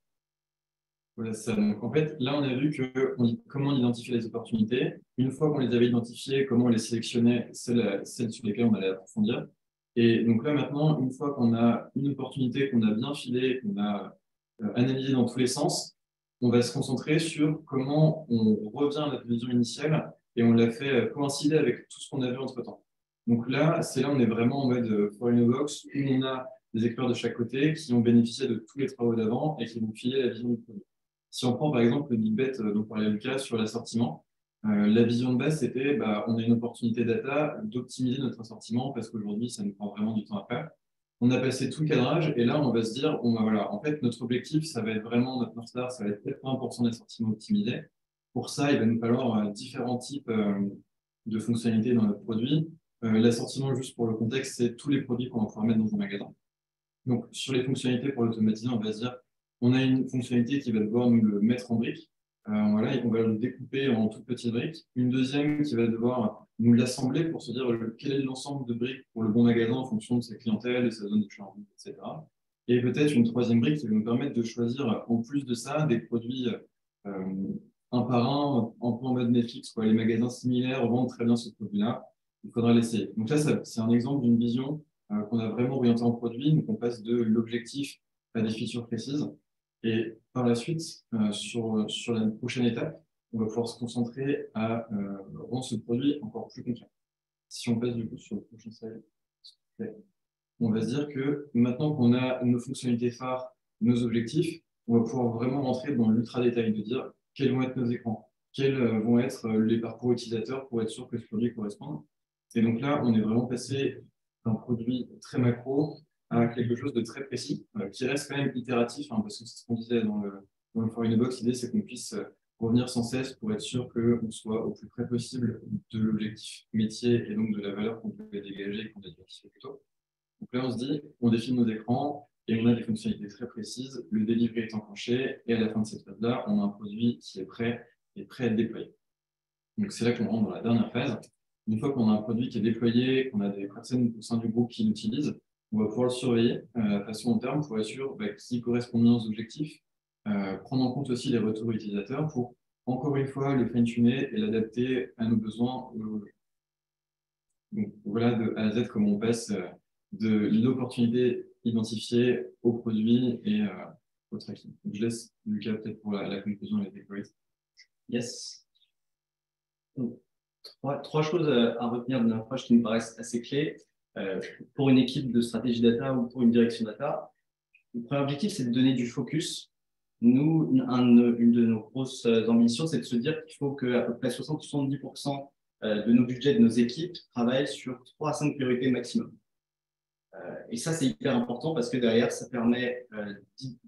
Voilà, ça. Donc, en fait, là, on a vu comment on identifiait les opportunités. Une fois qu'on les avait identifiées, comment on les sélectionnait, celles sur lesquelles on allait approfondir. Et donc là, maintenant, une fois qu'on a une opportunité qu'on a bien filée, qu'on a analysée dans tous les sens, on va se concentrer sur comment on revient à notre vision initiale et on l'a fait coïncider avec tout ce qu'on a vu entre-temps. Donc là, on est vraiment en mode for in a box où on a des experts de chaque côté qui ont bénéficié de tous les travaux d'avant et qui vont filer la vision du produit. Si on prend par exemple le big bet dont parlait Lucas sur l'assortiment, la vision de base c'était on a une opportunité data d'optimiser notre assortiment parce qu'aujourd'hui ça nous prend vraiment du temps à faire. On a passé tout le cadrage et là on va se dire voilà, en fait notre objectif ça va être vraiment notre North Star, ça va être 80% d'assortiment optimisé. Pour ça il va nous falloir différents types de fonctionnalités dans notre produit. L'assortiment, juste pour le contexte, c'est tous les produits qu'on va pouvoir mettre dans un magasin. Donc sur les fonctionnalités pour l'automatiser, on va se dire on a une fonctionnalité qui va devoir nous le mettre en briques. Voilà, et on va le découper en toutes petites briques. Une deuxième qui va devoir nous l'assembler pour se dire quel est l'ensemble de briques pour le bon magasin en fonction de sa clientèle, de sa zone de charge, etc. Et peut-être une troisième brique qui va nous permettre de choisir, en plus de ça, des produits un par un, un peu en mode Netflix. Les magasins similaires vendent très bien ce produit-là. Il faudra l'essayer. Donc là, c'est un exemple d'une vision qu'on a vraiment orientée en produit. Donc on passe de l'objectif à des features précises. Et par la suite, sur la prochaine étape, on va pouvoir se concentrer à rendre ce produit encore plus concret. Si on passe du coup sur le prochain slide, on va se dire que maintenant qu'on a nos fonctionnalités phares, nos objectifs, on va pouvoir vraiment rentrer dans l'ultra détail de dire quels vont être nos écrans, quels vont être les parcours utilisateurs pour être sûr que ce produit corresponde. Et donc là, on est vraiment passé d'un produit très macro à quelque chose de très précis, qui reste quand même itératif, parce que c'est ce qu'on disait dans le For in a Box. L'idée, c'est qu'on puisse revenir sans cesse pour être sûr qu'on soit au plus près possible de l'objectif métier et donc de la valeur qu'on peut dégager et qu'on a identifié plus tôt. Donc là, on se dit, on définit nos écrans et on a des fonctionnalités très précises, le delivery est enclenché et à la fin de cette phase-là, on a un produit qui est prêt à être déployé. Donc c'est là qu'on rentre dans la dernière phase. Une fois qu'on a un produit qui est déployé, qu'on a des personnes au sein du groupe qui l'utilisent, on va pouvoir le surveiller de façon long terme pour être sûr qu'il correspond bien aux objectifs, prendre en compte aussi les retours utilisateurs pour, encore une fois, le fine-tuner et l'adapter à nos besoins. Donc voilà de A à Z comment on passe de l'opportunité identifiée au produit et au tracking. Donc, je laisse Lucas peut-être pour la conclusion et les takeaways. Yes. Donc, trois choses à retenir de l'approche qui me paraissent assez clés pour une équipe de stratégie data ou pour une direction data. Le premier objectif, c'est de donner du focus. Nous, une de nos grosses ambitions, c'est de se dire qu'il faut qu'à peu près 60-70% de nos budgets, de nos équipes, travaillent sur 3 à 5 priorités maximum. Et ça, c'est hyper important parce que derrière, ça permet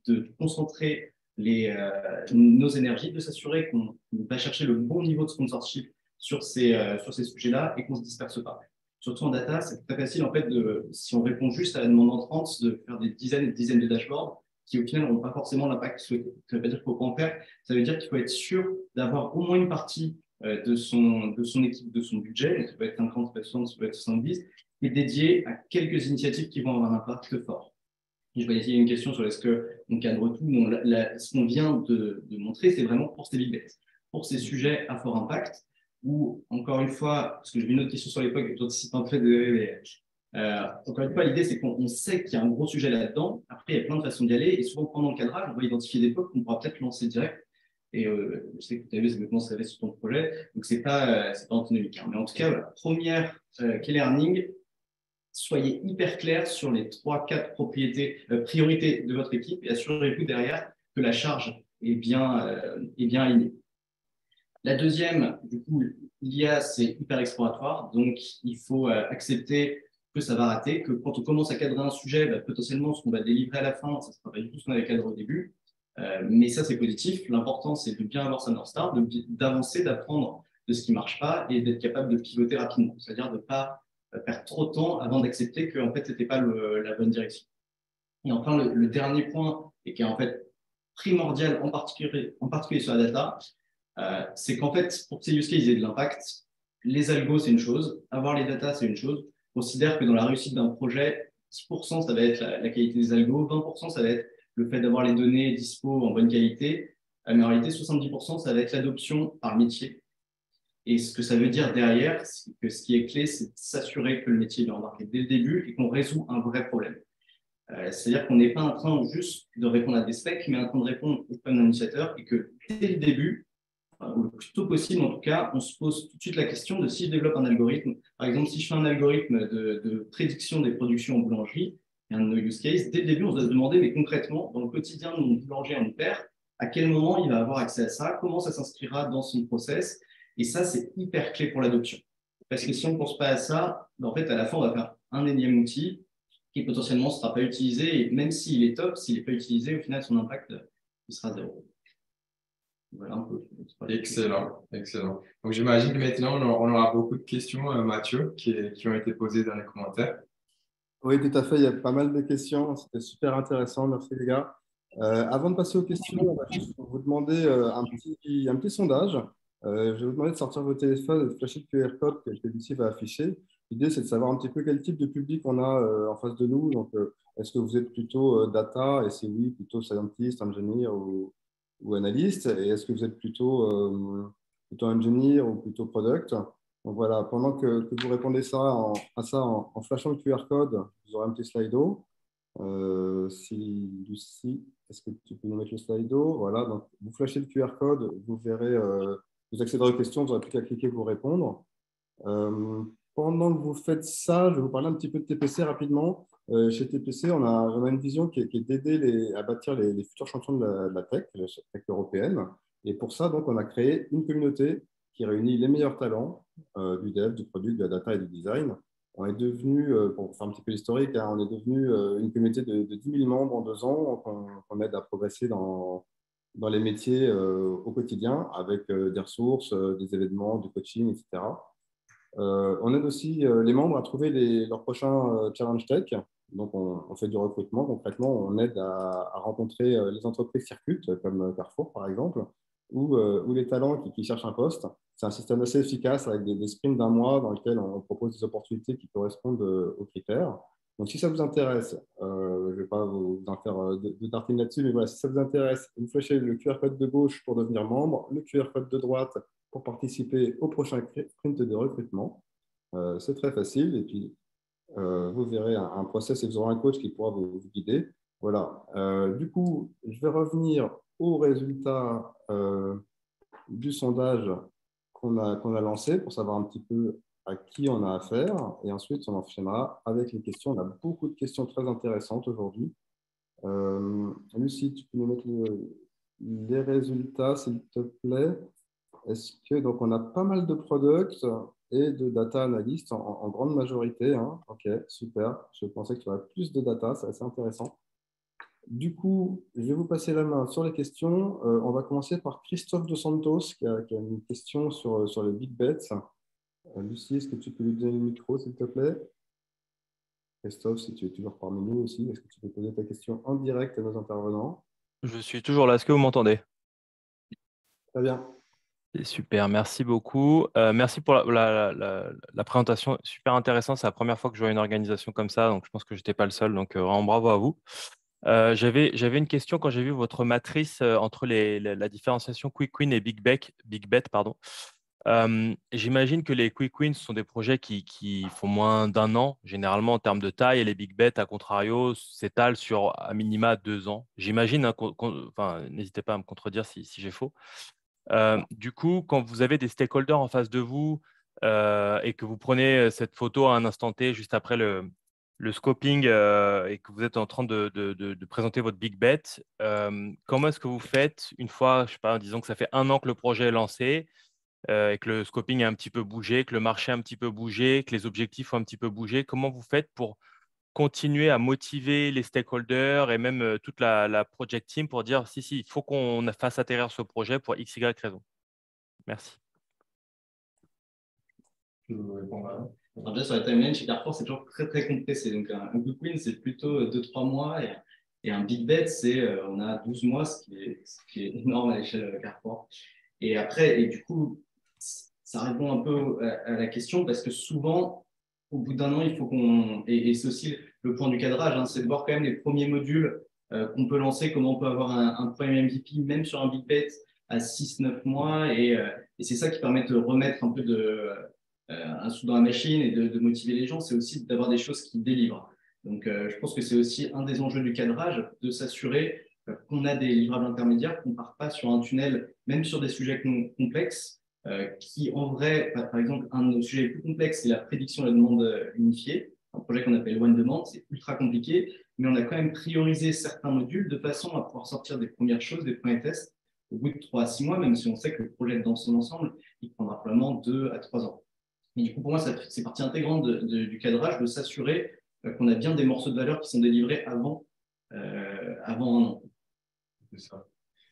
de concentrer nos énergies, de s'assurer qu'on va chercher le bon niveau de sponsorship sur ces sujets-là et qu'on ne se disperse pas. Surtout en data, c'est très facile, en fait, si on répond juste à la demande entrante, de faire des dizaines et des dizaines de dashboards qui, au final, n'ont pas forcément l'impact souhaité. Ça ne veut pas dire qu'il ne faut pas en faire, ça veut dire qu'il faut être sûr d'avoir au moins une partie de son équipe, de son budget, ça peut être 50, ça peut être 60, ça peut être 70, qui est dédié à quelques initiatives qui vont avoir un impact fort. Et je voyais qu'il y a une question sur est-ce qu'on cadre tout. Bon, ce qu'on vient de montrer, c'est vraiment pour ces big bets, pour ces sujets à fort impact, où, encore une fois, parce que j'ai vu une autre question sur l'époque, d'autres sites en fait encore une fois, l'idée, c'est qu'on sait qu'il y a un gros sujet là-dedans. Après, il y a plein de façons d'y aller. Et souvent, pendant le cadrage, on va identifier des potes qu'on pourra peut-être lancer direct. Et je sais que tu as vu, c'est maintenant ça va sur ton projet. Donc, c'est pas antinomique. Mais en tout cas, voilà, première key learning, soyez hyper clair sur les 3-4 priorités de votre équipe et assurez-vous derrière que la charge est bien alignée. La deuxième, du coup, l'IA, c'est hyper exploratoire. Donc, il faut accepter que ça va rater, que quand on commence à cadrer un sujet, bah, potentiellement, ce qu'on va délivrer à la fin, ça ne sera pas du tout ce qu'on avait cadré au début. Mais ça, c'est positif. L'important, c'est de bien avoir sa North Star, d'avancer, d'apprendre de ce qui ne marche pas et d'être capable de pivoter rapidement. C'est-à-dire de ne pas perdre trop de temps avant d'accepter qu'en fait, ce n'était pas la bonne direction. Et enfin, le dernier point, et qui est en fait primordial, en particulier sur la data, c'est qu'en fait, pour que ces use cases aient de l'impact, les algos, c'est une chose, avoir les data, c'est une chose. On considère que dans la réussite d'un projet, 10%, ça va être la qualité des algos, 20%, ça va être le fait d'avoir les données dispo en bonne qualité, mais en réalité, 70%, ça va être l'adoption par le métier. Et ce que ça veut dire derrière, c'est que ce qui est clé, c'est de s'assurer que le métier est embarqué dès le début et qu'on résout un vrai problème. C'est-à-dire qu'on n'est pas en train juste de répondre à des specs, mais en train de répondre aux problèmes d'initiateurs et que dès le début, ou le plus tôt possible en tout cas, on se pose tout de suite la question de si je développe un algorithme. Par exemple, si je fais un algorithme de prédiction des productions en boulangerie, et un de nos use cases, dès le début, on doit se demander, mais concrètement, dans le quotidien de mon boulanger, mon père, à quel moment il va avoir accès à ça, comment ça s'inscrira dans son process. Et ça, c'est hyper clé pour l'adoption. Parce que si on ne pense pas à ça, en fait, à la fin, on va faire un énième outil qui potentiellement ne sera pas utilisé. Et même s'il est top, s'il n'est pas utilisé, au final, son impact il sera zéro. Voilà un peu. Excellent, excellent. Donc, j'imagine que maintenant, on aura beaucoup de questions, Mathieu, qui ont été posées dans les commentaires. Oui, tout à fait. Il y a pas mal de questions. C'était super intéressant. Merci, les gars. Avant de passer aux questions, on va juste vous demander un petit sondage. Je vais vous demander de sortir vos téléphones et de flasher le QR code que celui-ci va afficher. L'idée, c'est de savoir un petit peu quel type de public on a en face de nous. Donc, est-ce que vous êtes plutôt data, et si oui, plutôt scientist, engineer ou analyste? Et est-ce que vous êtes plutôt engineer ou plutôt product? Donc voilà, pendant que vous répondez à ça en flashant le QR code, vous aurez un petit slido. Lucie, est-ce que tu peux nous mettre le slido? Voilà, donc vous flashez le QR code, vous verrez, vous accéderez aux questions, vous n'aurez plus qu'à cliquer pour répondre. Pendant que vous faites ça, je vais vous parler un petit peu de TPC rapidement. Chez TPC, on a une vision qui est d'aider à bâtir les futurs champions de la tech, la tech européenne. Et pour ça, donc, on a créé une communauté qui réunit les meilleurs talents du dev, du produit, de la data et du design. On est devenu, pour faire un petit peu l'historique, hein, on est devenu une communauté de 10 000 membres en 2 ans qu'on aide à progresser dans les métiers au quotidien avec des ressources, des événements, du coaching, etc. On aide aussi les membres à trouver leurs prochains challenge tech. Donc, on fait du recrutement. Concrètement, on aide à rencontrer les entreprises circuites, comme Carrefour, par exemple, ou les talents qui cherchent un poste. C'est un système assez efficace avec des sprints d'un mois dans lequel on propose des opportunités qui correspondent aux critères. Donc, si ça vous intéresse, je ne vais pas vous en faire de tartines là-dessus, mais voilà, si ça vous intéresse, vous flashez le QR code de gauche pour devenir membre, le QR code de droite pour participer au prochain sprint de recrutement. C'est très facile et puis vous verrez un process et vous aurez un coach qui pourra vous guider. Voilà. Du coup, je vais revenir aux résultats du sondage qu'on a lancé pour savoir un petit peu à qui on a affaire et ensuite on enchaînera avec les questions. On a beaucoup de questions très intéressantes aujourd'hui. Lucie, tu peux nous mettre les résultats, s'il te plaît. Donc, on a pas mal de products et de data analysts en grande majorité. Hein. Ok, super. Je pensais que tu aurais plus de data, c'est assez intéressant. Du coup, je vais vous passer la main sur les questions. On va commencer par Christophe Dos Santos qui a une question sur les big bets. Lucie, est-ce que tu peux lui donner le micro, s'il te plaît? Christophe, si tu es toujours parmi nous aussi, est-ce que tu peux poser ta question en direct à nos intervenants? Je suis toujours là. Est-ce que vous m'entendez? Très bien. C'est super, merci beaucoup. Merci pour la présentation, super intéressant. C'est la première fois que je vois une organisation comme ça, donc je pense que je n'étais pas le seul, donc vraiment bravo à vous. J'avais une question quand j'ai vu votre matrice entre la différenciation Quick Win et Big Bet, pardon. J'imagine que les Quick Wins sont des projets qui font moins d'1 an, généralement en termes de taille, et les Big Bets, à contrario, s'étalent sur à minima 2 ans. J'imagine, hein, enfin, n'hésitez pas à me contredire si j'ai faux. Du coup, quand vous avez des stakeholders en face de vous et que vous prenez cette photo à un instant T, juste après le scoping et que vous êtes en train de présenter votre big bet, comment est-ce que vous faites une fois, je sais pas, disons que ça fait 1 an que le projet est lancé, et que le scoping a un petit peu bougé, que le marché a un petit peu bougé, que les objectifs ont un petit peu bougé. Comment vous faites pour continuer à motiver les stakeholders et même toute la project team pour dire si, il faut qu'on fasse atterrir ce projet pour X, Y raison. Merci. Je vous répondrai. Alors déjà, sur la timeline, chez Carrefour, c'est toujours très, très compressé. Donc, un quick win, c'est plutôt 2-3 mois. Et un big bet, c'est on a 12 mois, ce qui est énorme à l'échelle Carrefour. Et après, et du coup, ça répond un peu à la question parce que souvent, au bout d'un an, il faut qu'on. Et c'est aussi le point du cadrage, hein, c'est de voir quand même les premiers modules qu'on peut lancer, comment on peut avoir un premier MVP, même sur un big bet à 6-9 mois. Et c'est ça qui permet de remettre un peu un sou dans la machine et de motiver les gens. C'est aussi d'avoir des choses qui délivrent. Donc, je pense que c'est aussi un des enjeux du cadrage, de s'assurer qu'on a des livrables intermédiaires, qu'on ne part pas sur un tunnel, même sur des sujets complexes, qui en vrai, par exemple, un de nos sujets les plus complexes, c'est la prédiction de la demande unifiée, un projet qu'on appelle One Demand, c'est ultra compliqué, mais on a quand même priorisé certains modules de façon à pouvoir sortir des premières choses, des premiers tests, au bout de 3 à 6 mois, même si on sait que le projet dans son ensemble, il prendra probablement 2 à 3 ans. Et du coup, pour moi, c'est partie intégrante du cadrage de s'assurer qu'on a bien des morceaux de valeur qui sont délivrés avant un an. C'est ça.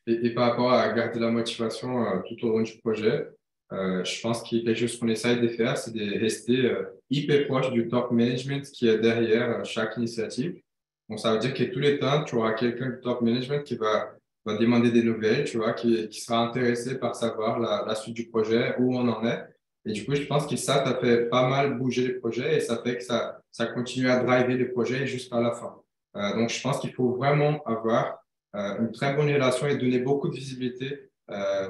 Et par rapport à garder la motivation tout au long du projet, je pense qu'il y a quelque chose qu'on essaye de faire, c'est de rester hyper proche du top management qui est derrière chaque initiative. Donc, ça veut dire que tous les temps, tu auras quelqu'un du top management qui va demander des nouvelles, tu vois, qui sera intéressé par savoir la suite du projet, où on en est. Et du coup, je pense que ça fait pas mal bouger les projets et ça fait que ça continue à driver les projets jusqu'à la fin. Donc, je pense qu'il faut vraiment avoir une très bonne relation et donner beaucoup de visibilité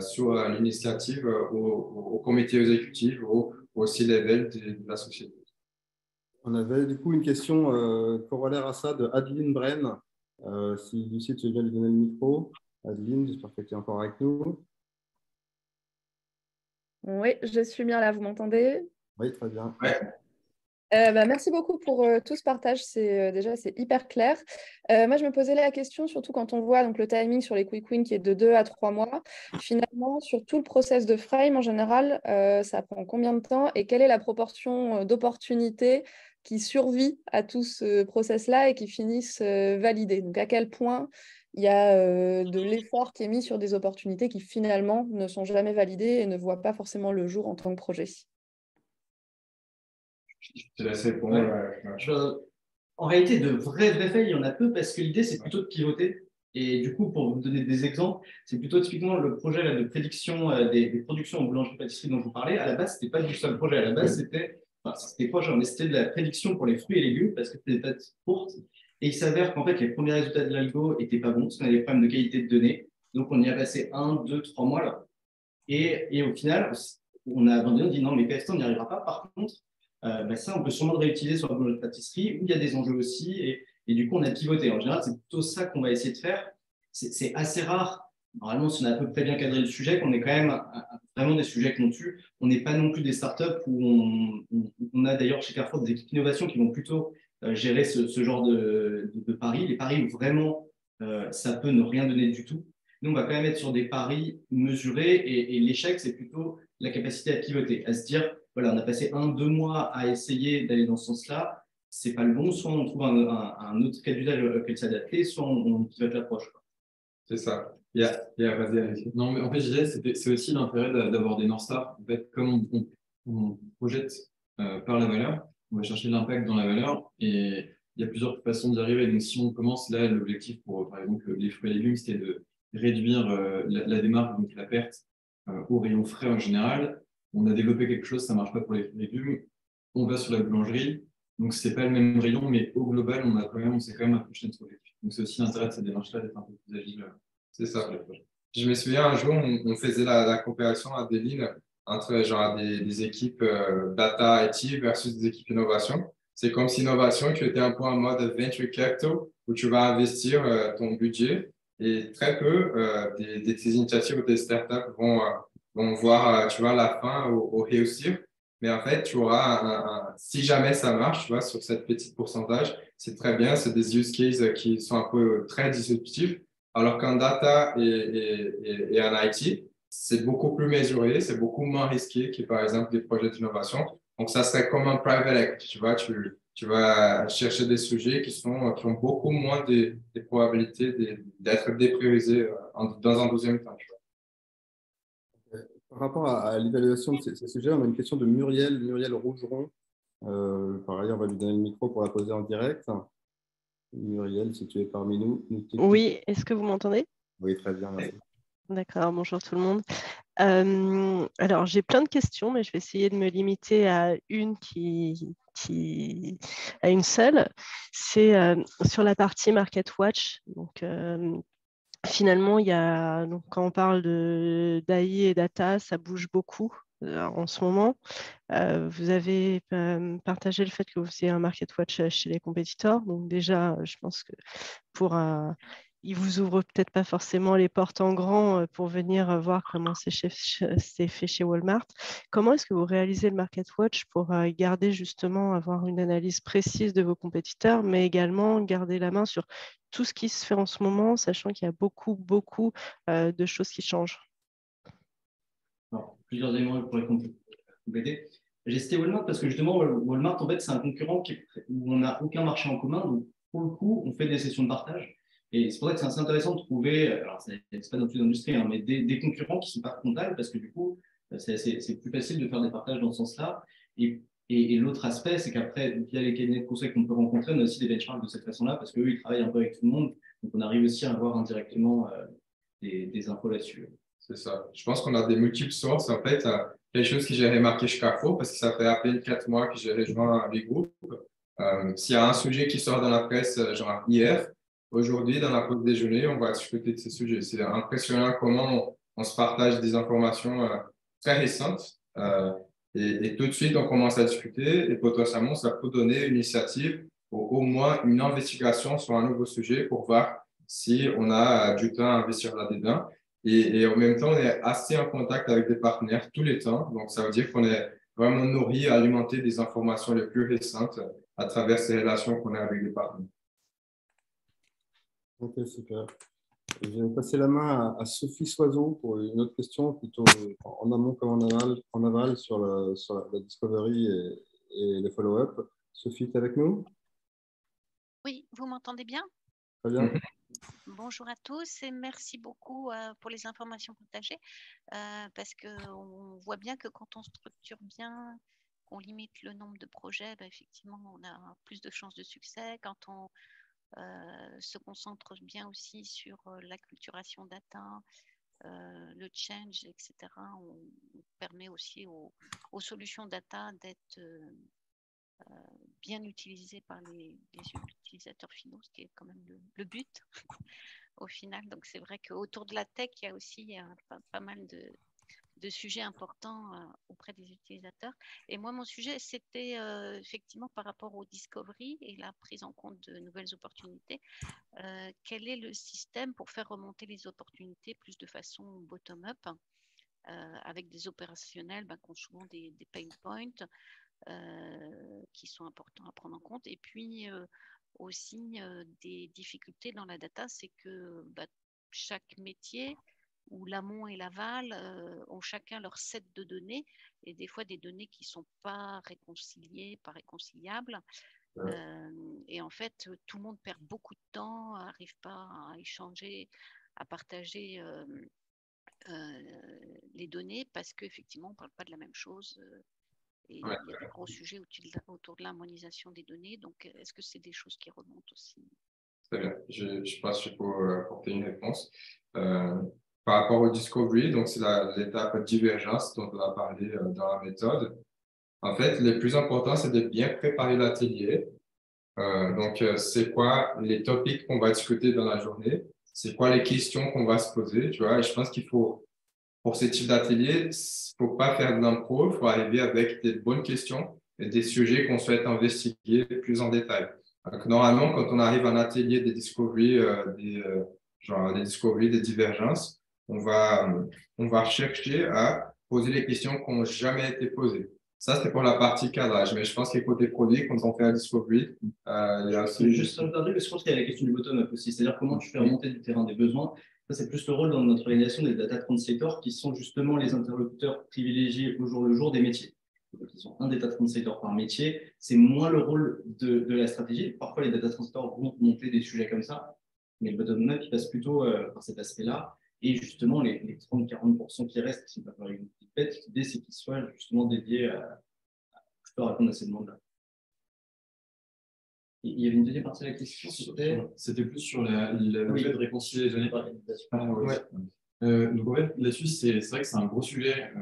sur l'initiative au comité exécutif, au C-level de la société. On avait du coup une question corollaire à ça de Adeline Bren. Si Lucie, tu veux bien lui donner le micro. Adeline, j'espère que tu es encore avec nous. Oui, je suis bien là, vous m'entendez? Oui, très bien. Ouais. Merci beaucoup pour tout ce partage, c'est hyper clair. Moi, je me posais la question, surtout quand on voit donc, le timing sur les quick wins qui est de 2 à 3 mois. Finalement, sur tout le process de frame, en général, ça prend combien de temps et quelle est la proportion d'opportunités qui survit à tout ce process-là et qui finissent validées? Donc, à quel point il y a de l'effort qui est mis sur des opportunités qui finalement ne sont jamais validées et ne voient pas forcément le jour en tant que projet. Je te laisse répondre. En réalité, de vrais faits, il y en a peu parce que l'idée, c'est plutôt de pivoter. Et du coup, pour vous donner des exemples, c'est plutôt typiquement le projet là, de prédiction des productions en boulangerie-pâtisserie dont je vous parlais. À la base, ce n'était pas du seul projet. À la base, c'était proche, mais c'était de la prédiction pour les fruits et légumes parce que c'était des dates courtes. Et il s'avère qu'en fait, les premiers résultats de l'algo n'étaient pas bons parce qu'on avait des problèmes de qualité de données. Donc, on y a passé 1, 2, 3 mois là. Et au final, on a abandonné, on dit non, mais PST, on n'y arrivera pas. Par contre, ça, on peut sûrement le réutiliser sur la boulangerie pâtisserie où il y a des enjeux aussi. Et du coup, on a pivoté. En général, c'est plutôt ça qu'on va essayer de faire. C'est assez rare. Normalement, si on a à peu près bien cadré le sujet, qu'on est quand même vraiment des sujets qu'on tue. On n'est pas non plus des startups où on a d'ailleurs chez Carrefour des équipes d'innovation qui vont plutôt gérer ce genre de paris. Les paris où vraiment ça peut ne rien donner du tout. Nous, on va quand même être sur des paris mesurés et l'échec, c'est plutôt la capacité à pivoter, à se dire, voilà, on a passé 1-2 mois à essayer d'aller dans ce sens-là, c'est pas le bon, soit on trouve un autre cas d'usage auquel s'adapter, soit on pivote l'approche. C'est ça. Vas-y. Non, mais en fait, je dirais, c'est aussi l'intérêt d'avoir des North Stars. En fait, comme on projette par la valeur, on va chercher l'impact dans la valeur et il y a plusieurs façons d'y arriver. Donc, si on commence là, l'objectif pour, par exemple, les fruits et légumes, c'était de réduire la démarche, donc la perte au rayon frais en général. On a développé quelque chose, ça ne marche pas pour les fruits et légumes. On va sur la boulangerie. Donc, ce n'est pas le même rayon, mais au global, on s'est quand même approché de notre objectif. Donc, c'est aussi l'intérêt de cette démarche-là d'être un peu plus agile. C'est ça. Je me souviens un jour, on faisait la comparaison à Adeline entre genre des équipes data IT versus des équipes innovation. C'est comme si innovation, tu étais un peu en mode venture capital où tu vas investir ton budget et très peu de tes initiatives ou des startups vont voir tu vois, la fin au réussir. Mais en fait, tu auras si jamais ça marche, tu vois, sur cette petite pourcentage, c'est très bien. C'est des use cases qui sont un peu très disruptifs. Alors qu'en data et en IT, c'est beaucoup plus mesuré, c'est beaucoup moins risqué que, par exemple, des projets d'innovation. Donc, ça serait comme un private equity, tu vois, tu vas chercher des sujets qui ont beaucoup moins des probabilités d'être dépriorisés dans un deuxième temps. Tu vois. Par rapport à l'évaluation de ces sujets, on a une question de Muriel Rougeron. Pareil, on va lui donner le micro pour la poser en direct. Muriel, si tu es parmi nous. Oui, est-ce que vous m'entendez? Oui, très bien, merci. D'accord, bonjour tout le monde. Alors, j'ai plein de questions, mais je vais essayer de me limiter à une à une seule. C'est sur la partie Market Watch. Donc, finalement, donc, quand on parle d'AI et data, ça bouge beaucoup en ce moment. Vous avez partagé le fait que vous faisiez un Market Watch chez les compétiteurs. Donc déjà, je pense que il vous ouvre peut-être pas forcément les portes en grand pour venir voir comment c'est fait chez Walmart. Comment est-ce que vous réalisez le Market Watch pour garder justement, avoir une analyse précise de vos compétiteurs, mais également garder la main sur tout ce qui se fait en ce moment, sachant qu'il y a beaucoup de choses qui changent? Alors, plusieurs éléments pour les compléter. J'ai cité Walmart parce que justement, Walmart, en fait, c'est un concurrent où on n'a aucun marché en commun. Donc, pour le coup, on fait des sessions de partage. Et c'est pour ça que c'est assez intéressant de trouver, alors c'est pas dans toute l'industrie, mais des concurrents qui ne sont pas frontales parce que du coup, c'est plus facile de faire des partages dans ce sens-là. Et l'autre aspect, c'est qu'après, via les cabinets de conseil qu'on peut rencontrer, on a aussi des benchmarks de cette façon-là parce qu'eux, ils travaillent un peu avec tout le monde. Donc, on arrive aussi à avoir indirectement des infos là-dessus. C'est ça. Je pense qu'on a des multiples sources. En fait, quelque chose que j'ai remarqué chez Carrefour, parce que ça fait à peine 4 mois que j'ai rejoint les groupes. S'il y a un sujet qui sort dans la presse, genre hier, aujourd'hui, dans la pause déjeuner, on va discuter de ces sujets. C'est impressionnant comment on se partage des informations très récentes. Et tout de suite, on commence à discuter et potentiellement, ça peut donner une initiative ou au moins une investigation sur un nouveau sujet pour voir si on a du temps à investir là-dedans. Et en même temps, on est assez en contact avec des partenaires tous les temps. Donc, ça veut dire qu'on est vraiment nourri, alimenté des informations les plus récentes à travers ces relations qu'on a avec les partenaires. Ok, super. Je vais passer la main à Sophie Soiseau pour une autre question, plutôt en amont comme en aval sur la discovery et les follow-up. Sophie, tu es avec nous? Oui, vous m'entendez bien? Très bien. Bonjour à tous et merci beaucoup pour les informations partagées parce qu'on voit bien que quand on structure bien, qu'on limite le nombre de projets, effectivement, on a plus de chances de succès. Quand on se concentre bien aussi sur l'acculturation data, le change, etc., on permet aussi aux solutions data d'être bien utilisées par les utilisateurs finaux, ce qui est quand même le but au final. Donc, c'est vrai qu'autour de la tech, il y a aussi pas mal de sujets importants auprès des utilisateurs. Et moi, mon sujet, c'était effectivement par rapport au discovery et la prise en compte de nouvelles opportunités. Quel est le système pour faire remonter les opportunités plus de façon bottom-up avec des opérationnels qui ont souvent des pain points qui sont importants à prendre en compte. Et puis aussi des difficultés dans la data, c'est que chaque métier où l'amont et l'aval ont chacun leur set de données et des fois des données qui ne sont pas réconciliées, pas réconciliables. Et en fait, tout le monde perd beaucoup de temps, n'arrive pas à échanger, à partager les données parce qu'effectivement, on ne parle pas de la même chose. Et il y a des gros sujets autour de l'harmonisation des données. Donc, est-ce que c'est des choses qui remontent aussi? Très bien. Je pense que je peux apporter une réponse. Par rapport au discovery, donc c'est l'étape divergence dont on a parlé dans la méthode. En fait, le plus important, c'est de bien préparer l'atelier. Donc, c'est quoi les topics qu'on va discuter dans la journée? C'est quoi les questions qu'on va se poser? Tu vois, et je pense qu'il faut, pour ce type d'atelier, il ne faut pas faire de l'impro, il faut arriver avec des bonnes questions et des sujets qu'on souhaite investiguer plus en détail. Donc, normalement, quand on arrive à un atelier des discovery, des discovery, des divergences, on va chercher à poser les questions qui n'ont jamais été posées. Ça, c'est pour la partie cadrage. Mais je pense que côté produit, quand on fait un discovery, il y a aussi… Juste un truc, je pense qu'il y a la question du bottom-up aussi. C'est-à-dire comment tu fais remonter du terrain des besoins. Ça, c'est plus le rôle dans notre organisation des data translators qui sont justement les interlocuteurs privilégiés au jour le jour des métiers. Donc, ils sont un data translator par métier. C'est moins le rôle de la stratégie. Parfois, les data translators vont monter des sujets comme ça, mais le bottom-up, il passe plutôt par cet aspect-là. Et justement, les 30-40% qui restent, qui ne sont pas une petite bête, l'idée, c'est qu'ils soient justement dédiés à répondre à ces demandes-là. Il y avait une deuxième partie de la question, c'était plus sur le fait de réconcilier les données. Ouais. Donc en fait, là-dessus, c'est vrai que c'est un gros sujet,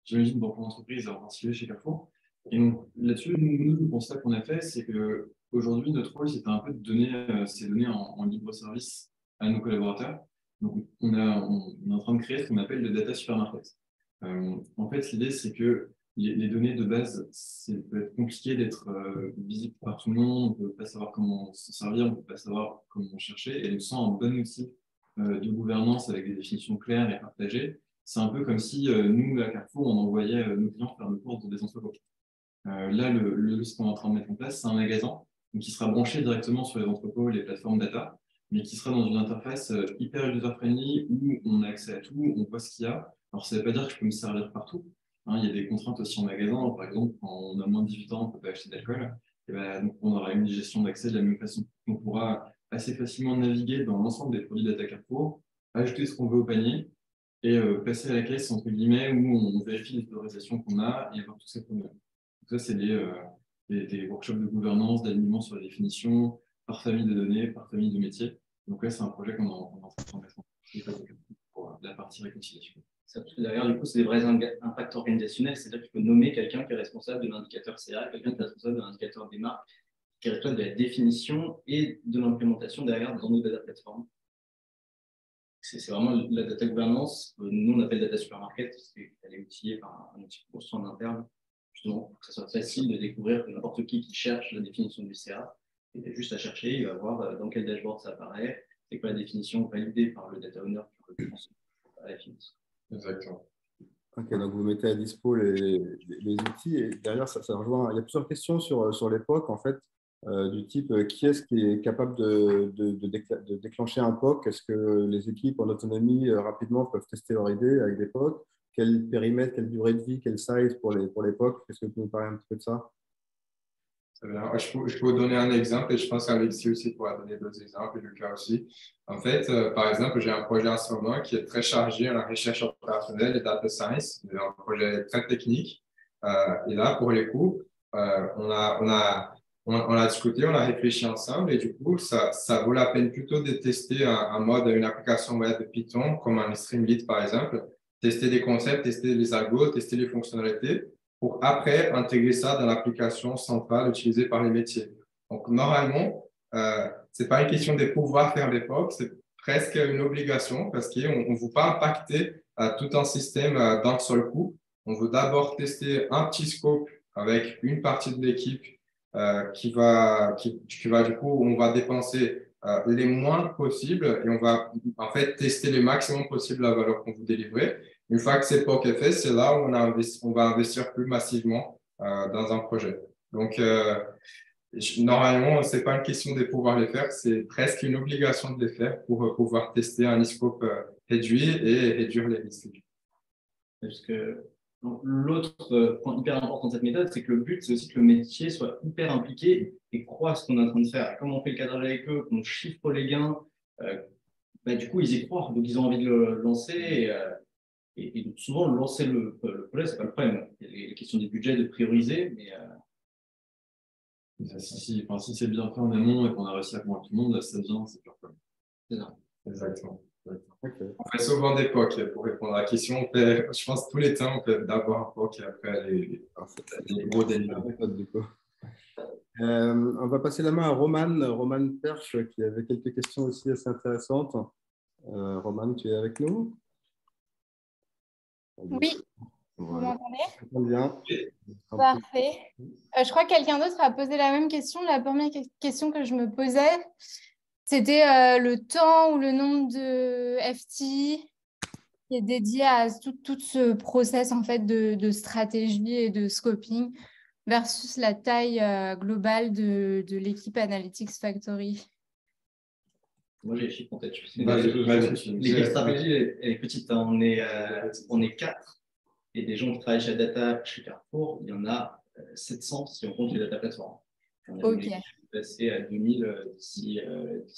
j'imagine, dans ton entreprise, en particulier chez Carrefour. Et donc là-dessus, nous, le constat qu'on a fait, c'est qu'aujourd'hui, notre rôle, c'était un peu de donner ces données en libre service à nos collaborateurs. Donc on est en train de créer ce qu'on appelle le data supermarket. En fait, l'idée, c'est que les données de base, ça peut être compliqué d'être visible par tout le monde, on ne peut pas savoir comment s'en servir, on ne peut pas savoir comment chercher. Et donc, sans un bon outil de gouvernance avec des définitions claires et partagées, c'est un peu comme si nous, à Carrefour, on envoyait nos clients faire le cours dans des entrepôts. Là, ce qu'on est en train de mettre en place, c'est un magasin donc, qui sera branché directement sur les entrepôts, les plateformes data, mais qui sera dans une interface hyper user-friendly où on a accès à tout, on voit ce qu'il y a. Alors, ça ne veut pas dire que je peux me servir partout. Hein, il y a des contraintes aussi en magasin. Par exemple, quand on a moins de 18 ans, on ne peut pas acheter d'alcool. Donc on aura une gestion d'accès de la même façon. On pourra assez facilement naviguer dans l'ensemble des produits Data Carrefour, ajouter ce qu'on veut au panier et passer à la caisse, entre guillemets, où on vérifie les autorisations qu'on a et avoir tout ça qu'on a. Donc ça, c'est des workshops de gouvernance, d'alignement sur la définition, par famille de données, par famille de métiers. Donc là, c'est un projet qu'on est en train de mettre en place pour la partie réconciliation. Derrière, du coup, c'est des vrais impacts organisationnels, c'est-à-dire qu'il faut nommer quelqu'un qui est responsable de l'indicateur CA, quelqu'un qui est responsable de l'indicateur des marques, qui est responsable de la définition et de l'implémentation derrière dans nos data plateformes. C'est vraiment la data gouvernance. Nous, on appelle data supermarket, parce qu'elle est outillée par un outil construit en interne, justement, pour que ça soit facile de découvrir que n'importe qui cherche la définition du CA, il a juste à chercher, il va voir dans quel dashboard ça apparaît, c'est quoi la définition validée par le data owner qui à la définition. Exactement. Ok, donc vous mettez à dispo les outils et derrière, ça rejoint. Il y a plusieurs questions sur l'époque, en fait, du type qui est-ce qui est capable de déclencher un POC? Est-ce que les équipes en autonomie rapidement peuvent tester leur idée avec des POC? Quel périmètre, quelle durée de vie, quel size pour les POC? Est-ce que vous pouvez nous parler un petit peu de ça? Je peux vous donner un exemple et je pense qu'Alexis aussi pourra donner d'autres exemples et Lucas aussi. En fait, par exemple, j'ai un projet en ce moment qui est très chargé en recherche opérationnelle et data science. C'est un projet très technique. Et là, pour les coups, on a discuté, on a réfléchi ensemble et du coup, ça vaut la peine plutôt de tester un mode, une application web de Python comme un Streamlit par exemple, tester des concepts, tester les algos, tester les fonctionnalités pour après intégrer ça dans l'application centrale utilisée par les métiers. Donc, normalement, ce n'est pas une question de pouvoir faire des POC, c'est presque une obligation parce qu'on ne veut pas impacter tout un système d'un seul coup. On veut d'abord tester un petit scope avec une partie de l'équipe qui va du coup, on va dépenser les moins possibles et on va en fait tester le maximum possible la valeur qu'on veut délivrer. Une fois que c'est POC est fait, c'est là où on va investir plus massivement dans un projet. Donc, normalement, ce n'est pas une question de pouvoir les faire, c'est presque une obligation de les faire pour pouvoir tester un scope réduit et réduire les risques. Parce que l'autre point hyper important de cette méthode, c'est que le but, c'est aussi que le métier soit hyper impliqué et croit ce qu'on est en train de faire. Et comme on fait le cadrage avec eux, qu'on chiffre les gains, du coup, ils y croient. Donc, ils ont envie de le lancer. Et donc souvent, lancer le projet, ce n'est pas le problème. Il y a les questions des budgets, de prioriser, mais… Si c'est bien fait en amont et qu'on a réussi à convaincre tout le monde, ça devient, c'est plus le problème. C'est ça. Exactement. Okay. On fait souvent des POC pour répondre à la question. Je pense tous les temps, on fait d'abord un POC et après les gros délires. On va passer la main à Roman Perche, qui avait quelques questions aussi assez intéressantes. Roman, tu es avec nous? Oui, voilà. vous m'entendez? Bien. Parfait. Je crois que quelqu'un d'autre a posé la même question. La première question que je me posais, c'était le temps ou le nombre de FTE qui est dédié à tout ce process en fait, de stratégie et de scoping versus la taille globale de l'équipe Analytics Factory. Moi, j'ai les chiffres en tête. Vas-y. L'équipe stratégie, elle est petite. Hein. On est 4. Et des gens qui travaillent chez Data, chez Carrefour, il y en a 700 si on compte les data plateformes. On a Ok. passé à 2000 d'ici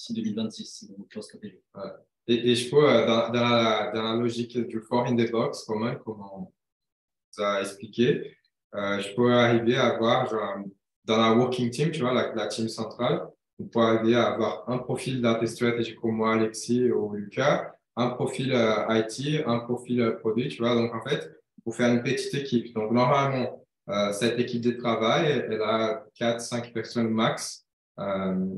2026, donc une stratégie. Ouais. Et je peux, dans la logique du four in the box, comme on vous a expliqué, je peux arriver à avoir, genre, dans la working team, tu vois, la team centrale, on peut arriver à avoir un profil data strategy comme moi, Alexis ou Lucas, un profil IT, un profil produit, tu vois. Donc, en fait, pour faire une petite équipe. Donc, normalement, cette équipe de travail, elle a 4-5 personnes max.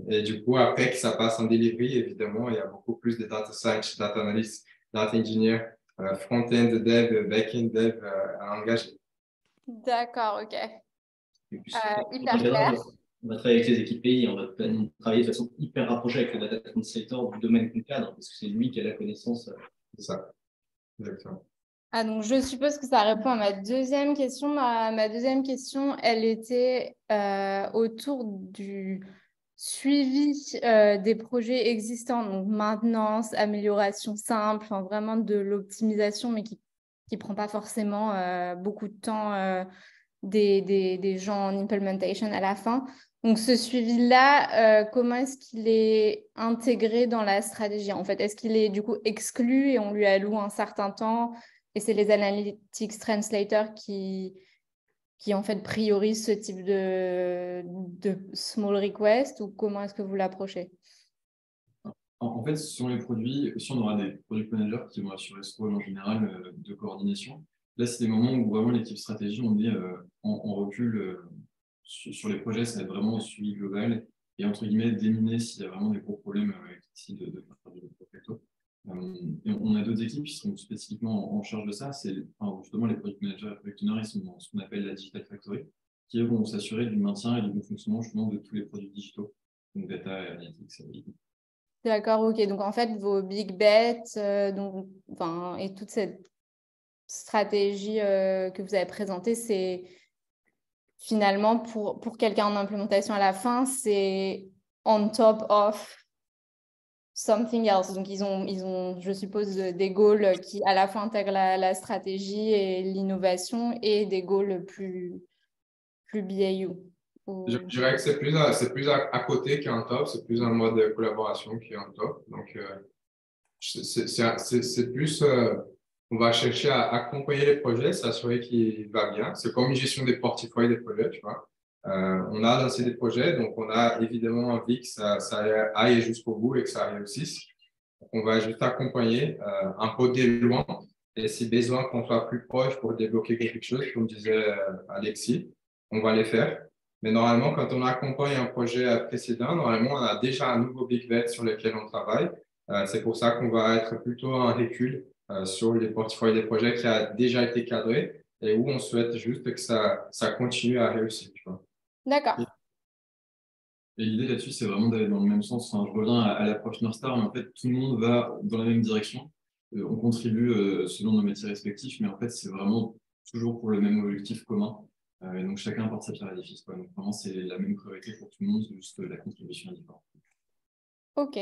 Et du coup, après que ça passe en delivery, évidemment, il y a beaucoup plus de data science, data analyst, data engineer, front-end dev, back-end dev à engager. D'accord, ok. Et puis, Hyper clair. on va travailler avec les équipes pays, on va travailler de façon hyper rapprochée avec le data translator du domaine qu'on cadre, parce que c'est lui qui a la connaissance. C'est ça, exactement. Ah, donc je suppose que ça répond à ma deuxième question. Ma deuxième question, elle était autour du suivi des projets existants, donc maintenance, amélioration simple, enfin, vraiment de l'optimisation, mais qui ne prend pas forcément beaucoup de temps des gens en implementation à la fin. Donc, ce suivi-là, comment est-ce qu'il est intégré dans la stratégie? En fait, est-ce qu'il est du coup exclu et on lui alloue un certain temps et c'est les analytics translators qui en fait priorisent ce type de small request, ou comment est-ce que vous l'approchez? En fait, sur les produits, aussi on aura des product managers qui vont assurer ce rôle en général de coordination. Là, c'est des moments où vraiment l'équipe stratégie, on est en recul sur les projets, ça va être vraiment au suivi global et entre guillemets déminer s'il y a vraiment des gros problèmes avec l'outil de faire du Perfecto. Et on a d'autres équipes qui sont spécifiquement en charge de ça. C'est justement les product managers et product owners, ils sont dans ce qu'on appelle la Digital Factory, qui vont s'assurer du maintien et du bon fonctionnement justement de tous les produits digitaux, donc data, analytics, D'accord, ok. Donc, en fait, vos big bets et toute cette stratégie que vous avez présentée, c'est finalement pour quelqu'un en implémentation à la fin, c'est on top of something else. Donc, ils ont, je suppose, des goals qui à la fois intègrent la stratégie et l'innovation et des goals plus BAU. Je dirais que c'est plus à côté qu'un top, c'est plus un mode de collaboration qu'un top. Donc, c'est plus, on va chercher à accompagner les projets, s'assurer qu'il va bien. C'est comme une gestion des portefeuilles des projets, tu vois. On a lancé des projets, donc on a évidemment envie que ça aille jusqu'au bout et que ça réussisse. Donc, on va juste accompagner un peu de loin et si besoin qu'on soit plus proche pour débloquer quelque chose, comme disait Alexis, on va les faire. Mais normalement, quand on accompagne un projet précédent, normalement, on a déjà un nouveau big bet sur lequel on travaille. C'est pour ça qu'on va être plutôt en recul sur les portefeuilles des projets qui a déjà été cadré et où on souhaite juste que ça continue à réussir. D'accord. Et l'idée là-dessus, c'est vraiment d'aller dans le même sens. Enfin, je reviens à l'approche North Star, mais en fait, tout le monde va dans la même direction. On contribue selon nos métiers respectifs, mais en fait, c'est vraiment toujours pour le même objectif commun. Et donc, chacun apporte sa pierre à l'édifice. Donc, vraiment, c'est la même priorité pour tout le monde, juste la contribution est différente. Ok,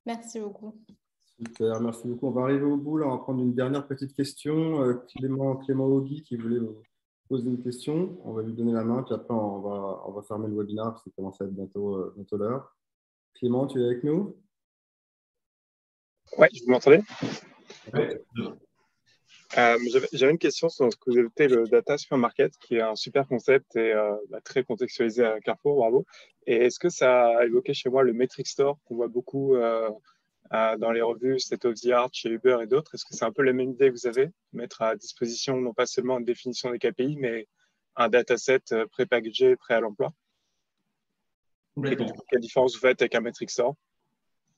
merci beaucoup. Super, merci beaucoup. On va arriver au bout. Là, on va prendre une dernière petite question. Clément Auguy qui voulait vous poser une question. On va lui donner la main, puis après, on va fermer le webinaire parce qu'il commence à être bientôt l'heure. Clément, tu es avec nous? Oui, vous m'entendez? Ouais. J'avais une question sur ce que vous évoquez, le data supermarket, qui est un super concept et très contextualisé à Carrefour, bravo. Et est-ce que ça a évoqué chez moi le metric store qu'on voit beaucoup dans les revues State of the Art chez Uber et d'autres? Est-ce que c'est un peu la même idée que vous avez, mettre à disposition non pas seulement une définition des KPI, mais un dataset pré-packagé, prêt à l'emploi? Et du coup, quelle différence vous faites avec un metric store?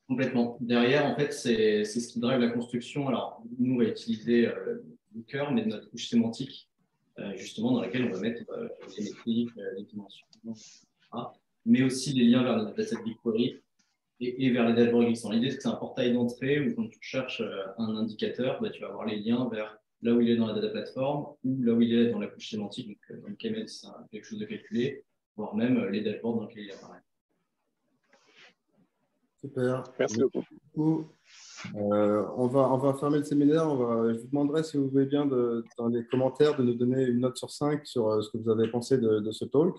Complètement. Derrière, en fait, c'est ce qui drive la construction. Alors, nous, on va utiliser le cœur, mais de notre couche sémantique, justement, dans laquelle on va mettre les métriques, les dimensions, etc. Mais aussi les liens vers le dataset BigQuery et vers les dashboards existants. L'idée, c'est que c'est un portail d'entrée où, quand tu cherches un indicateur, tu vas avoir les liens vers là où il est dans la data platform ou là où il est dans la couche sémantique, donc dans le KML, c'est quelque chose de calculé, voire même les dashboards dans lesquels il apparaît. Super. Merci beaucoup. On va fermer le séminaire. Je vous demanderai, si vous voulez bien, dans les commentaires, de nous donner une note sur 5 sur ce que vous avez pensé de ce talk,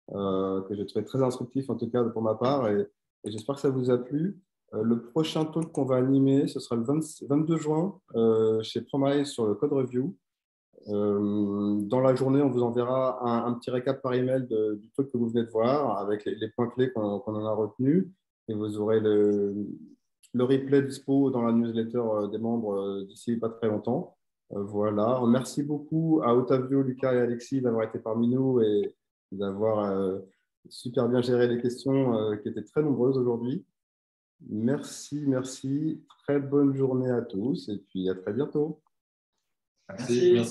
que j'ai trouvé très instructif, en tout cas pour ma part, et j'espère que ça vous a plu. Le prochain talk qu'on va animer, ce sera le 22 juin chez Promise sur le code review. Dans la journée, on vous enverra un petit récap par email du talk que vous venez de voir, avec les points clés qu'on en a retenus, et vous aurez le replay dispo dans la newsletter des membres d'ici pas très longtemps. Voilà. Merci beaucoup à Otavio, Lucas et Alexis d'avoir été parmi nous et d'avoir super bien géré les questions qui étaient très nombreuses aujourd'hui. Merci, merci. Très bonne journée à tous et puis à très bientôt. Merci.